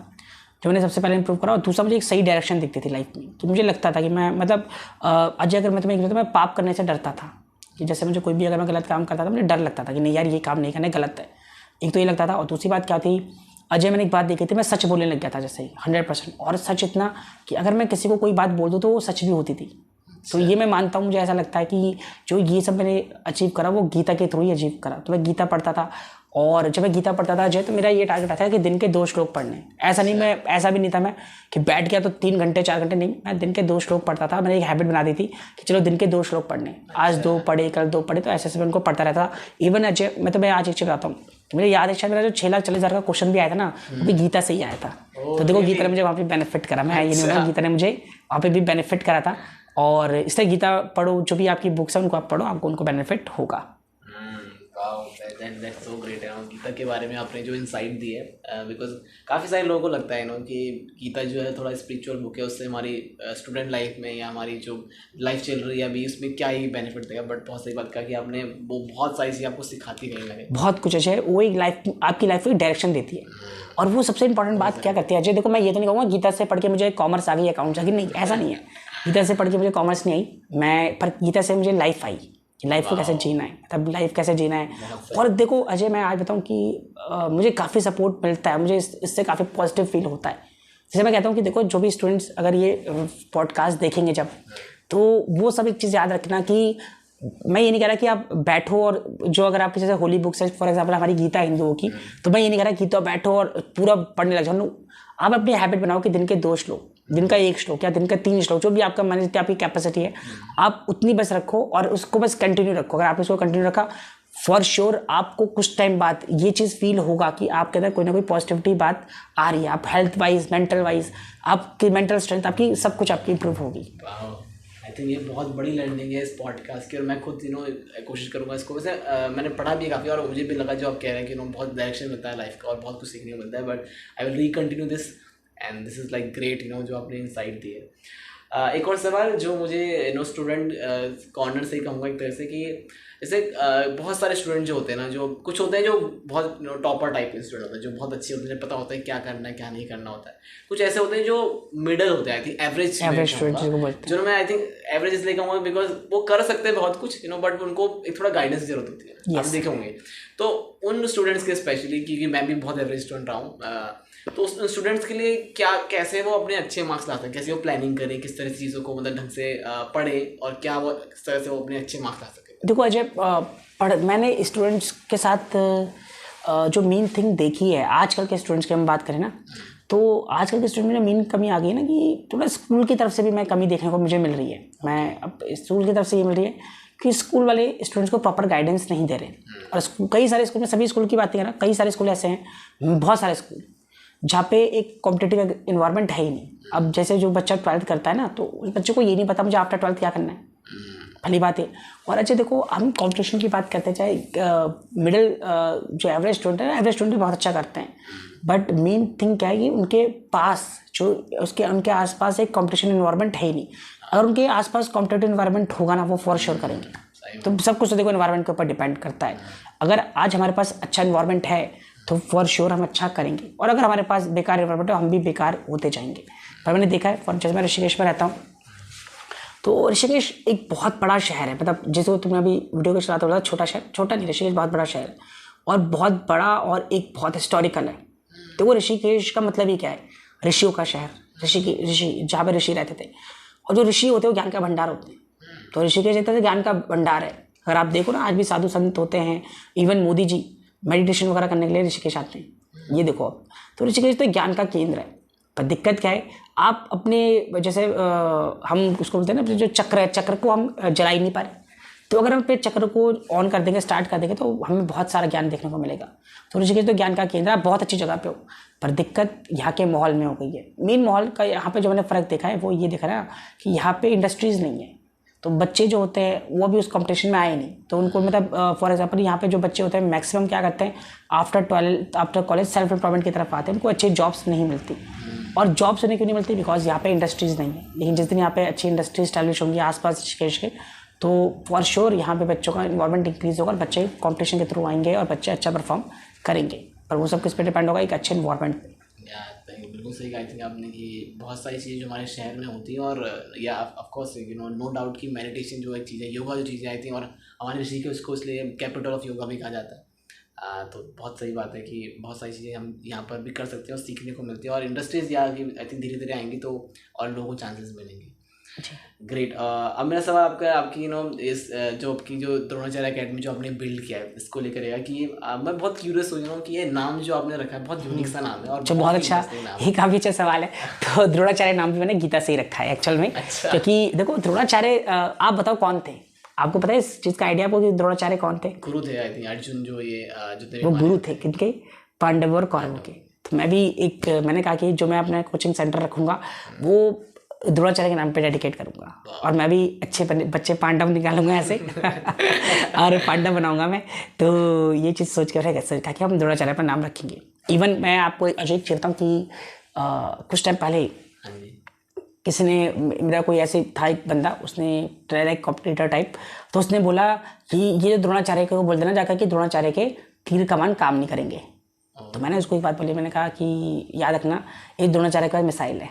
जो मैंने सबसे पहले इंप्रूव करा, और दूसरा मुझे एक सही डायरेक्शन दिखती थी लाइफ में। तो मुझे लगता था कि मैं अजय अगर मैं तुम्हें मैं पाप करने से डरता था, कि जैसे मुझे कोई भी अगर मैं गलत काम करता था मुझे डर लगता था कि नहीं यार ये काम नहीं करना, गलत है। एक तो ये लगता था, और दूसरी बात क्या थी अजय, मैंने एक बात देखी थी, मैं सच बोलने लग गया था जैसे ही 100%, और सच इतना कि अगर मैं किसी को कोई बात बोल दूँ तो वो सच भी होती थी। तो ये मैं मानता हूँ, मुझे ऐसा लगता है कि जो ये सब मैंने अचीव करा वो गीता के थ्रू ही अचीव करा। तो मैं गीता पढ़ता था, और जब मैं गीता पढ़ता था अजय तो मेरा ये टारगेट था कि दिन के 2 श्लोक पढ़ने। ऐसा भी नहीं था मैं कि बैठ गया तो 3 घंटे 4 घंटे, नहीं, मैं दिन के 2 श्लोक पढ़ता था। मैंने एक हैबिट बना दी थी कि चलो दिन के 2 श्लोक पढ़ने, आज 2 पढ़े, कल 2 पढ़े, तो ऐसे मैं उनको पढ़ता रहता था। इवन अजय मैं आज एक चीज़ बताता हूँ, मुझे याद है शायद मेरा जो 6,40,000 का क्वेश्चन भी आया था ना, वो भी गीता से ही आया था। तो देखो गीता ने मुझे वहाँ पर बेनिफिट करा, मैं ये नहीं बोला, गीता ने मुझे वहाँ पर भी बेनिफिट करा था। और इसलिए गीता पढ़ो, जो भी आपकी बुक्स हैं उनको आप पढ़ो, आपको उनको बेनिफिट होगा। दैट्स सो ग्रेट है गीता के बारे में आपने जो इंसाइट दी है, बिकॉज काफ़ी सारे लोगों को लगता है कि गीता जो है थोड़ा स्पिरिचुअल बुक है, उससे हमारी स्टूडेंट लाइफ में या हमारी जो लाइफ चल रही है अभी उसमें क्या ही बेनिफिट देगा। बट बहुत सही बात कहा कि आपने वो बहुत सारी चीज़ें आपको सिखाती कहीं ना कहीं, बहुत कुछ है, वो एक लाइफ आपकी लाइफ को एक डायरेक्शन देती है। और वो सबसे इंपॉर्टेंट बात क्या करती है अजय, देखो मैं ये तो नहीं कहूँगा गीता से पढ़ के मुझे कॉमर्स आ गई, अकाउंट्स आ गई, नहीं ऐसा नहीं है। गीता से पढ़ के मुझे कॉमर्स नहीं आई, मैं पर गीता से मुझे लाइफ आई, लाइफ को कैसे जीना है, तब लाइफ कैसे जीना है। और देखो अजय मैं आज बताऊँ कि मुझे काफ़ी सपोर्ट मिलता है, मुझे इससे काफ़ी पॉजिटिव फील होता है। जैसे मैं कहता हूँ कि देखो जो भी स्टूडेंट्स अगर ये पॉडकास्ट देखेंगे जब, तो वो सब एक चीज़ याद रखना कि मैं ये नहीं कह रहा कि आप बैठो और जो अगर आपकी जैसे होली बुक्स है फॉर एग्जांपल हमारी गीता हिंदुओं की, तो मैं ये नहीं कह रहा गीता बैठो और पूरा पढ़ने लग जाओ। आप अपनी हैबिट बनाओ कि दिन के 2 श्लोक, दिन का 1 श्लोक या दिन का 3 श्लोक, जो भी आपका मन जितनी आपकी कैपेसिटी है आप उतनी बस रखो और उसको बस कंटिन्यू रखो। अगर आपने उसको कंटिन्यू रखा फॉर श्योर आपको कुछ टाइम बाद ये चीज़ फील होगा कि आपके अंदर कोई ना कोई पॉजिटिविटी बात आ रही है। आप हेल्थ वाइज, मेंटल वाइज, आपकी मेंटल स्ट्रेंथ, आपकी सब कुछ आपकी इंप्रूव होगी। आई थिंक ये बहुत बड़ी लर्निंग है इस पॉडकास्ट की, और मैं खुद कोशिश करूँगा इसको। वैसे मैंने पढ़ा भी काफ़ी और मुझे भी लगा जो आप कह रहे हैं कि बहुत डायरेक्शन मिलता है लाइफ का और बहुत कुछ सीखने को मिलता है। But I will recontinue this and this is like great जो आपने इंसाइट दी है। एक और सवाल जो मुझे स्टूडेंट कॉर्नर से ही कहूँगा एक तरह से कि जैसे बहुत सारे स्टूडेंट जो होते हैं ना, जो कुछ होते हैं जो बहुत टॉपर टाइप के स्टूडेंट होते हैं, जो बहुत अच्छे होते हैं, पता होता है क्या करना है क्या नहीं करना होता है। कुछ ऐसे होते हैं जो मिडल होते हैं, आई थिंक एवरेज स्टूडेंट जो मैं आई थिंक एवरेज इसलिए कहूँगा बिकॉज वो कर सकते हैं बहुत कुछ बट उनको एक थोड़ा गाइडेंस की जरूरत होती है। आप देखे होंगे तो उन स्टूडेंट्स के स्पेशली, क्योंकि मैं भी बहुत एवरेज स्टूडेंट रहा हूँ, तो उन स्टूडेंट्स के लिए कैसे वो अपने अच्छे मार्क्स लाते हैं, कैसे वो प्लानिंग करें, किस तरह से चीज़ों को ढंग से पढ़ें और क्या वो किस तरह से वो अपने अच्छे मार्क्स ला सकें। देखो अजय मैंने स्टूडेंट्स के साथ जो मेन थिंग देखी है, आजकल के स्टूडेंट्स की हम बात करें ना, तो आजकल के स्टूडेंट में मेन कमी आ गई है ना कि थोड़ा स्कूल की तरफ से भी मैं कमी देखने को मुझे मिल रही है। मैं अब स्कूल की तरफ से ये मिल रही है कि स्कूल वाले स्टूडेंट्स को प्रॉपर गाइडेंस नहीं दे रहे। और कई सारे स्कूल में, सभी स्कूल की बात करें, कई सारे स्कूल ऐसे हैं, बहुत सारे स्कूल जहाँ पे एक कॉम्पिटिटिव इन्वायरमेंट है ही नहीं। अब जैसे जो बच्चा 12th करता है ना, तो उस बच्चे को ये नहीं पता मुझे आफ्टर 12th क्या करना है, भली बात है। और अच्छा देखो हम कंपटीशन की बात करते हैं, चाहे मिडिल जो एवरेज स्टूडेंट है, एवरेज स्टूडेंट बहुत अच्छा करते हैं, बट मेन थिंग क्या है कि उनके पास जो उनके आसपास एक कंपटीशन इन्वायरमेंट है ही नहीं। अगर उनके आसपास कॉम्पिटिटिव इन्वायरमेंट होगा ना, वो फॉर श्योर करेंगे। तो सब कुछ तो देखो इन्वायरमेंट के ऊपर डिपेंड करता है। अगर आज हमारे पास अच्छा इन्वायरमेंट है तो फॉर श्योर हम अच्छा करेंगे, और अगर हमारे पास बेकार इन्वायरमेंट है हम भी बेकार होते जाएंगे। पर मैंने देखा है, फॉर जैसे मैं ऋषिकेश में रहता हूँ, तो ऋषिकेश एक बहुत बड़ा शहर है। मतलब जैसे तुमने अभी वीडियो को चलाते बोला छोटा शहर, छोटा नहीं, ऋषिकेश बहुत बड़ा शहर है और बहुत बड़ा और एक बहुत हिस्टोरिकल है। तो वो ऋषिकेश का मतलब ही क्या है, ऋषियों का शहर, ऋषि जहाँ पे ऋषि रहते थे। और जो ऋषि होते हैं वो ज्ञान का भंडार होते हैं, तो ऋषिकेश रहते थे ज्ञान का भंडार है। अगर आप देखो ना, आज भी साधु संत होते हैं, इवन मोदी जी मेडिटेशन वगैरह करने के लिए ऋषिकेश आते हैं। ये देखो आप, तो ऋषिकेश तो ज्ञान का केंद्र है। पर दिक्कत क्या है, आप अपने जैसे हम उसको बोलते हैं ना, जो चक्र है, चक्र को हम जला ही नहीं पा रहे। तो अगर हम अपने चक्र को ऑन कर देंगे, स्टार्ट कर देंगे, तो हमें बहुत सारा ज्ञान देखने को मिलेगा। तो ऋषिकेश तो ज्ञान का केंद्र है, बहुत अच्छी जगह पे हो, पर दिक्कत यहाँ के माहौल में हो गई है। मेन माहौल का यहाँ पे जो मैंने फ़र्क देखा है वो ये दिख रहा है कि यहाँ पे इंडस्ट्रीज़ नहीं है, तो बच्चे जो होते हैं वो भी उस कंपटीशन में आए नहीं। तो उनको मतलब फॉर एग्जांपल यहाँ पे जो बच्चे होते हैं मैक्सिमम क्या करते हैं, आफ्टर कॉलेज सेल्फ एम्प्लॉयमेंट की तरफ आते हैं, उनको अच्छी जॉब्स नहीं मिलती। और जॉब्स उन्हें क्यों नहीं मिलती, बिकॉज यहाँ पे इंडस्ट्रीज़ नहीं है। लेकिन जिस दिन यहाँ पे अच्छी इंडस्ट्री स्टैब्लिश होंगी आसपास ऋषिकेश के, तो फॉर श्योर यहाँ पे बच्चों का इन्वॉल्वमेंट इंक्रीज होगा, बच्चे कॉम्पिटिशन के थ्रू आएंगे और बच्चे अच्छा परफॉर्म करेंगे। पर वो सब किस पे डिपेंड होगा, एक अच्छे इन्वॉल्वमेंट पे। बिल्कुल सही आई थिंक आपने कि बहुत सारी चीज़ें जो हमारे शहर में होती हैं, और या ऑफकोर्स नो डाउट कि मेडिटेशन जो एक चीज़ है, योगा जो चीज़ें आई थी, और हमारे ऋषि के उसको इसलिए कैपिटल ऑफ योगा भी कहा जाता है। तो बहुत सही बात है कि बहुत सारी चीज़ें हम यहाँ पर भी कर सकते हैं और सीखने को मिलती है, और इंडस्ट्रीज़ यहाँ की आई थिंक धीरे धीरे आएंगी तो और लोगों को चांसेस मिलेंगे। ग्रेट। अब मेरा सवाल आपकी इस जो आपकी जो द्रोणाचार्य अकेडमी जो आपने बिल्ड किया है, इसको लेकर रहेगा कि मैं बहुत क्यूरियस हो रहा हूँ कि ये नाम जो आपने रखा है बहुत यूनिक सा नाम है और बहुत अच्छा, ये काफ़ी अच्छा सवाल है। तो द्रोणाचार्य नाम भी मैंने गीता से ही रखा है एक्चुअल में। क्योंकि देखो द्रोणाचार्य, आप बताओ कौन थे, आपको पता है इस चीज़ का आइडिया आपको कि द्रोणाचार्य कौन थे? गुरु थे आई थिंक, अर्जुन जो ये वो गुरु थे किनके, पांडव और कौरवों के। तो मैं भी मैंने कहा कि जो मैं अपना कोचिंग सेंटर रखूँगा वो द्रोणाचार्य के नाम पे डेडिकेट करूँगा। और मैं भी अच्छे बच्चे पांडव निकालूंगा ऐसे और पांडव बनाऊंगा मैं। तो ये चीज़ सोच कर सोचा कि हम द्रोणाचार्य पर नाम रखेंगे। इवन मैं आपको अजय चेता हूँ कि कुछ टाइम पहले किसी ने, मेरा कोई ऐसे था एक बंदा, उसने ट्राई लाइक कॉम्पिटिटर टाइप, तो उसने बोला कि ये जो द्रोणाचार्य को बोल देना जाकर कि द्रोणाचार्य के तीर कमान काम नहीं करेंगे। तो मैंने उसको एक बात बोली, मैंने कहा कि याद रखना ये द्रोणाचार्य का मिसाइल है।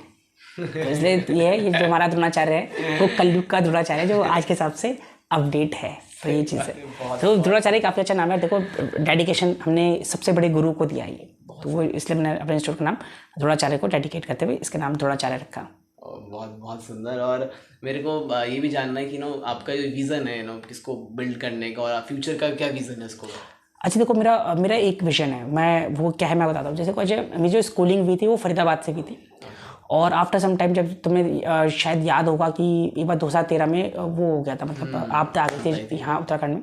तो इसलिए ये जो हमारा द्रोणाचार्य है वो कलयुग का द्रोणाचार्य है, जो आज के हिसाब से अपडेट है। तो ये चीज़ है। तो द्रोणाचार्य काफ़ी अच्छा नाम है। देखो डेडिकेशन हमने सबसे बड़े गुरु को दिया है ये, तो वो इसलिए मैंने अपने इंस्टीट्यूट का नाम द्रोणाचार्य को डेडिकेट करते हुए इसका नाम द्रोणाचार्य रखा। बहुत बहुत सुंदर। और मेरे को ये भी जानना है कि आपका जो विज़न है किसको बिल्ड करने का, और फ्यूचर का क्या विज़न है इसको? अच्छा देखो, मेरा एक विजन है, मैं वो क्या है मैं बताता हूँ। जैसे कुछ मेरी जो स्कूलिंग हुई थी वो फरीदाबाद से हुई थी, और आफ्टर सम टाइम जब तुम्हें शायद याद होगा कि एक बार 2013 में वो हो गया था, मतलब आपदा आ गई थी यहाँ उत्तराखंड में।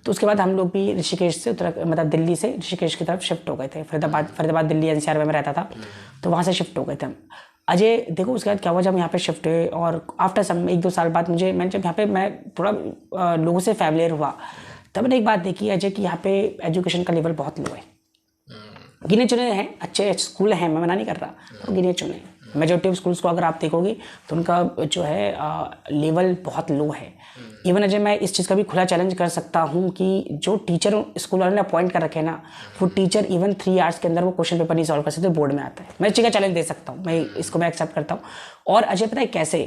तो उसके बाद हम लोग भी ऋषिकेश से मतलब दिल्ली से ऋषिकेश की तरफ शिफ्ट हो गए थे। फरीदाबाद दिल्ली एनसीआर में रहता था, तो वहाँ से शिफ्ट हो गए थे हम। अजय देखो उसके बाद क्या हुआ, जब यहाँ पे शिफ्ट हुए और आफ्टर सम 1-2 साल बाद मैं जब यहाँ पे मैं थोड़ा लोगों से फैमिलियर हुआ, तब मैंने एक बात देखी अजय कि यहाँ पे एजुकेशन का लेवल बहुत लो है। गिने चुने हैं अच्छे स्कूल हैं, मैं मना नहीं कर रहा, तो गिने चुने मेजोरिटी ऑफ स्कूल्स को अगर आप देखोगे तो उनका जो है लेवल बहुत लो है। इवन अजय मैं इस चीज़ का भी खुला चैलेंज कर सकता हूँ कि जो टीचर स्कूल वालों ने अपॉइंट कर रखे ना, वो टीचर इवन 3 आवर्स के अंदर वो क्वेश्चन पेपर नहीं सॉल्व कर सकते, बोर्ड में आता है। मैं इस चीज़ का चैलेंज दे सकता हूँ, मैं इसको मैं एक्सेप्ट करता हूँ। और अजय पता है कैसे,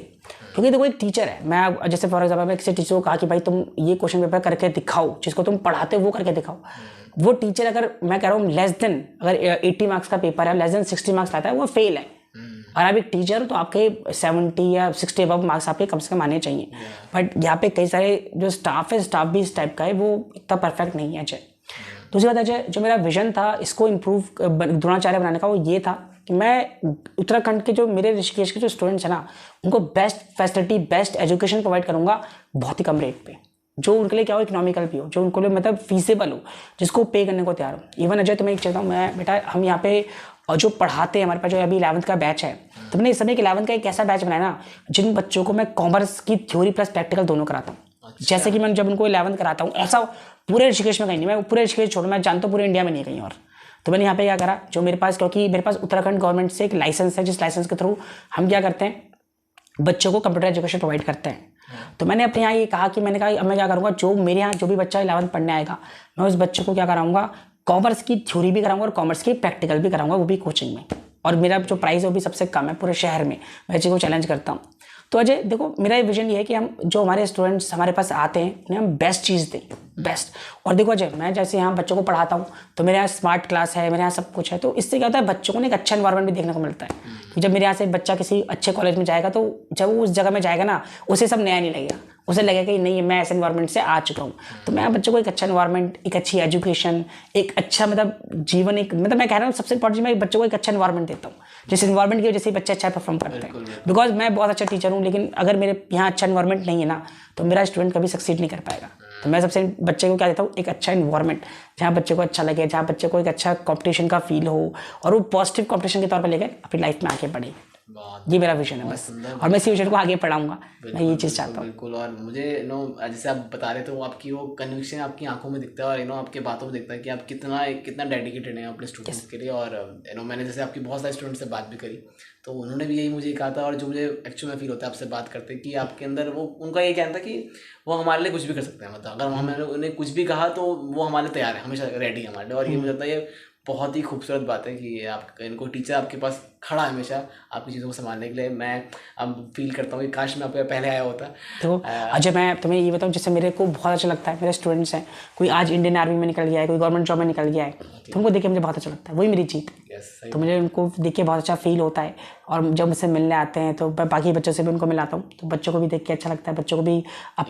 क्योंकि देखो एक टीचर है, मैं जैसे फॉर एग्जाम्पल मैं किसी टीचर को कहा कि भाई तुम ये क्वेश्चन पेपर करके दिखाओ, जिसको तुम पढ़ाते हो वो करके दिखाओ। वो टीचर अगर मैं कह रहा हूँ लेस देन अगर 80 मार्क्स का पेपर है, लेस देन 60 मार्क्स लाता है, वो फेल है। और आप एक टीचर हो तो आपके 70 या 60 अबव मार्क्स आपके कम से कम आने चाहिए। बट यहाँ पे कई सारे जो स्टाफ है, स्टाफ भी इस टाइप का है, वो इतना परफेक्ट नहीं है अजय। दूसरी बात अजय, जो मेरा विजन था इसको इम्प्रूव द्रोणाचार्य बनाने का, वो ये था कि मैं उत्तराखंड के जो मेरे ऋषिकेश के जो स्टूडेंट्स हैं ना, उनको best facility, best education provide करूँगा बहुत ही कम रेट पे, जो उनके लिए क्या हो इकोनॉमिकल भी हो, जो उनको लिए मतलब फीसेबल हो, जिसको पे करने को तैयार हो। इवन अजय तुम्हें एक चाहता हूँ मैं, बेटा हम यहाँ पे और जो पढ़ाते हैं, हमारे पास जो अभी 11th का बैच है, तो मैंने इस समय 11th का एक ऐसा बैच बनाया ना, जिन बच्चों को मैं कॉमर्स की थ्योरी प्लस प्रैक्टिकल दोनों कराता हूँ। जैसे कि मैं जब उनको 11th कराता हूँ, ऐसा पूरे ऋषिकेश में कहीं नहीं, मैं पूरे ऋषिकेश छोड़, मैं जानता हूँ पूरे इंडिया में नहीं कहीं और। तो मैंने यहाँ पे क्या करा, जो मेरे पास, क्योंकि मेरे पास उत्तराखंड गवर्नमेंट से एक लाइसेंस है, जिस लाइसेंस के थ्रू हम क्या करते हैं, बच्चों को कंप्यूटर एजुकेशन प्रोवाइड करते हैं। तो मैंने अपने यहाँ ये कहा कि मैंने कहा अब मैं क्या करूँगा, जो मेरे यहाँ जो भी बच्चा 11th पढ़ने आएगा, मैं उस बच्चे को क्या कराऊंगा, कॉमर्स की थ्योरी भी कराऊंगा और कॉमर्स की प्रैक्टिकल भी कराऊंगा, वो भी कोचिंग में। और मेरा जो प्राइस है वो भी सबसे कम है पूरे शहर में, मैं इसी को चैलेंज करता हूँ। तो अजय देखो मेरा ये विजन ये है कि हम जो हमारे स्टूडेंट्स हमारे पास आते हैं उन्हें हम बेस्ट चीज़ दें, बेस्ट। और देखो अजय मैं जैसे यहाँ बच्चों को पढ़ाता हूँ तो मेरे यहाँ स्मार्ट क्लास है, मेरे यहाँ सब कुछ है, तो इससे क्या होता है बच्चों को एक अच्छा एनवायरनमेंट भी देखने को मिलता है। कि जब मेरे यहाँ से बच्चा किसी अच्छे कॉलेज में जाएगा तो जब वो उस जगह में जाएगा ना, उसे सब नया नहीं लगेगा, उसे लगेगा कि नहीं मैं ऐसे एनवायरनमेंट से आ चुका हूँ। तो मैं बच्चों को एक अच्छा एनवायरनमेंट, एक अच्छी एजुकेशन, एक अच्छा मतलब जीवन, एक मतलब मैं कह रहा हूँ सबसे इंपॉर्टेंट मैं बच्चों को एक अच्छा एनवायरनमेंट देता हूँ, जिस एनवायरनमेंट की वजह से बच्चे अच्छा परफॉर्म करते हैं। बिकॉज मैं बहुत अच्छा टीचर हूँ, लेकिन अगर मेरे यहाँ अच्छा एनवायरनमेंट नहीं है ना, तो मेरा स्टूडेंट कभी सक्सीड नहीं कर पाएगा। तो मैं सबसे बच्चे को क्या देता हूँ, एक अच्छा एनवायरनमेंट, जहाँ बच्चे को अच्छा लगे, जहाँ बच्चे को एक अच्छा कॉम्पिटिशन का फील हो, और वो पॉजिटिव कॉम्पिटिशन के तौर पर लेकर अपनी लाइफ में आगे बढ़े। ये मेरा विजन है बस, और मैं इसी विजन को आगे पढ़ाऊंगा, मैं ये चीज़ चाहता हूँ। बिल्कुल। और मुझे जैसे आप बता रहे थे वो आपकी वो कन्विक्शन आपकी आंखों में दिखता है, और आपके बातों में दिखता है कि आप कितना डेडिकेटेड हैं अपने स्टूडेंट्स के लिए। और मैंने जैसे आपकी बहुत सारे स्टूडेंट्स से बात भी करी, तो उन्होंने भी यही मुझे कहा था, और जो मुझे एक्चुअल में फील होता है आपसे बात करते कि आपके अंदर वो, उनका ये कहना था कि वो हमारे लिए कुछ भी कर सकते हैं, मतलब अगर मैंने उन्हें कुछ भी कहा तो वो हमारे लिए तैयार है, हमेशा रेडी है हमारे लिए। और ये मुझे लगता है ये बहुत ही खूबसूरत बात है कि आप इनको टीचर आपके पास खड़ा है हमेशा आपकी चीज़ों को संभालने के लिए। मैं अब फील करता हूँ कि काश मैं आपके पहले आया होता। तो अजय मैं तुम्हें ये बताऊँ, जैसे मेरे को बहुत अच्छा लगता है, मेरे स्टूडेंट्स हैं, कोई आज इंडियन आर्मी में निकल गया है, कोई गवर्नमेंट जॉब में निकल गया है, तो उनको देख के मुझे बहुत अच्छा लगता है, वही मेरी जीत। तो मुझे उनको देख के बहुत अच्छा फील होता है। और जब मुझसे मिलने आते हैं तो मैं बाकी बच्चों से भी उनको मिलाता हूँ, तो बच्चों को भी देख के अच्छा लगता है, बच्चों को भी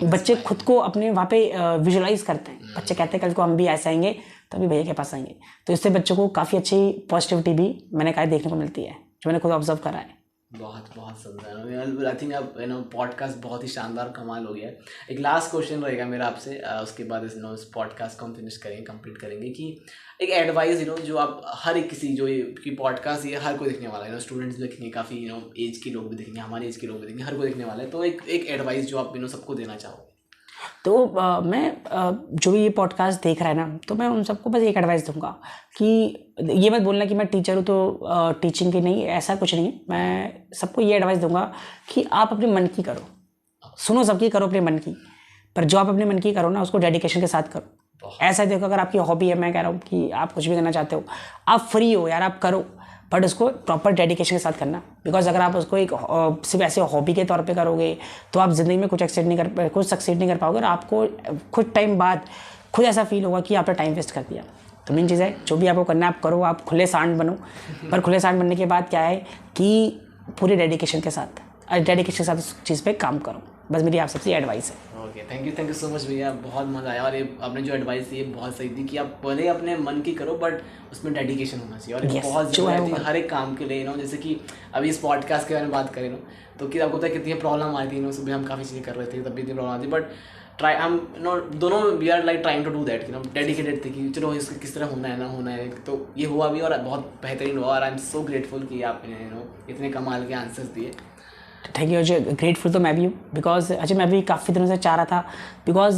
बच्चे खुद को अपने वहाँ पे विजुअलाइज करते हैं। बच्चे कहते हैं कल को हम भी ऐसे आएंगे तभी भैया के पास आएंगे, तो इससे बच्चों को काफ़ी अच्छी पॉजिटिविटी भी मैंने कहा देखने को मिलती है, जो मैंने खुद ऑब्जर्व करा है। बहुत बहुत सुंदर। आई थिंक अब पॉडकास्ट बहुत ही शानदार कमाल हो गया है। एक लास्ट क्वेश्चन रहेगा मेरा आपसे, उसके बाद इस पॉडकास्ट को हम फिनिश करेंगे, कंप्लीट करेंगे, कि एक एडवाइस जो आप हर एक किसी जो कि पॉडकास्ट ये हर कोई देखने वाला है, स्टूडेंट्स भी देखेंगे, काफ़ी एज के लोग भी देखेंगे, हमारे एज के लोग भी देखेंगे, हर कोई देखने वाला है, तो एक एडवाइस जो आप सबको देना चाहो। तो मैं जो भी ये पॉडकास्ट देख रहा है ना, तो मैं उन सबको बस एक एडवाइस दूंगा कि ये मत बोलना कि मैं टीचर हूँ तो टीचिंग की नहीं, ऐसा कुछ नहीं। मैं सबको ये एडवाइस दूंगा कि आप अपने मन की करो, सुनो सबकी, करो अपने मन की, पर जो आप अपने मन की करो ना उसको डेडिकेशन के साथ करो। ऐसा देखो, अगर आपकी हॉबी है, मैं कह रहा हूँ कि आप कुछ भी करना चाहते हो, आप फ्री हो यार, आप करो, बट उसको प्रॉपर डेडिकेशन के साथ करना। बिकॉज अगर आप उसको एक सिर्फ ऐसे हॉबी के तौर पे करोगे तो आप ज़िंदगी में कुछ सक्सीड नहीं कर पाओगे, और आपको कुछ टाइम बाद खुद ऐसा फील होगा कि आपने टाइम वेस्ट कर दिया। तो मेन चीज़ है, जो भी आपको करना है आप करो, आप खुले सांड बनो, पर खुले सांड बनने के बाद क्या है कि पूरे डेडिकेशन के साथ उस चीज़ पे काम करो। बस मेरी आप सबसे एडवाइस है। Okay, thank you so much भैया, बहुत मज़ा आया। और ये आपने जो एडवाइस दी है बहुत सही थी कि आप भले अपने मन की करो बट उसमें डेडिकेशन होना चाहिए, और ये बहुत ज़रूरी है हर एक काम के लिए। जैसे कि अभी इस पॉडकास्ट के बारे में बात करें तो कि आपको पता है कितनी प्रॉब्लम आई थी, सुबह हम काफ़ी चीज़ें कर रहे थे, तब भी इतनी प्रॉब्लम आती, बट ट्राई हम दोनों we are like trying to do that, dedicated थे कि चलो इसको किस तरह होना है। तो ये हुआ भी और बहुत बेहतरीन हुआ, और आई एम सो ग्रेटफुल कि आपने इतने कमाल के आंसर्स दिए। थैंक यू अजय, ग्रेटफुल तो मैं भी हूँ, बिकॉज अजय मैं भी काफ़ी दिनों से चाह रहा था, बिकॉज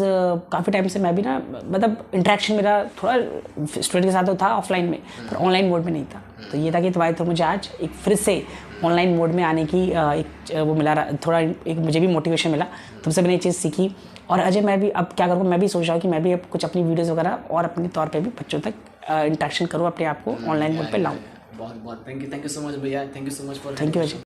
काफ़ी टाइम से मैं भी ना, मतलब इंटरेक्शन मेरा थोड़ा स्टूडेंट के साथ तो था ऑफलाइन में, पर ऑनलाइन मोड में नहीं था। तो ये था कि तुम्हारे तो मुझे आज एक फिर से ऑनलाइन मोड में आने की एक वो मिला, थोड़ा एक मुझे भी मोटिवेशन मिला, तुमसे मैंने ये चीज़ सीखी। और अजय मैं भी अब क्या करूँ, मैं भी सोच रहा हूँ कि मैं भी अब कुछ अपनी वीडियोज़ वगैरह और अपने तौर पर भी बच्चों तक इंटरेक्शन करूँ, अपने आप को ऑनलाइन मोड पर लाऊँ। बहुत बहुत थैंक यू सो मच भैया, thank you so much for thank you Ajay.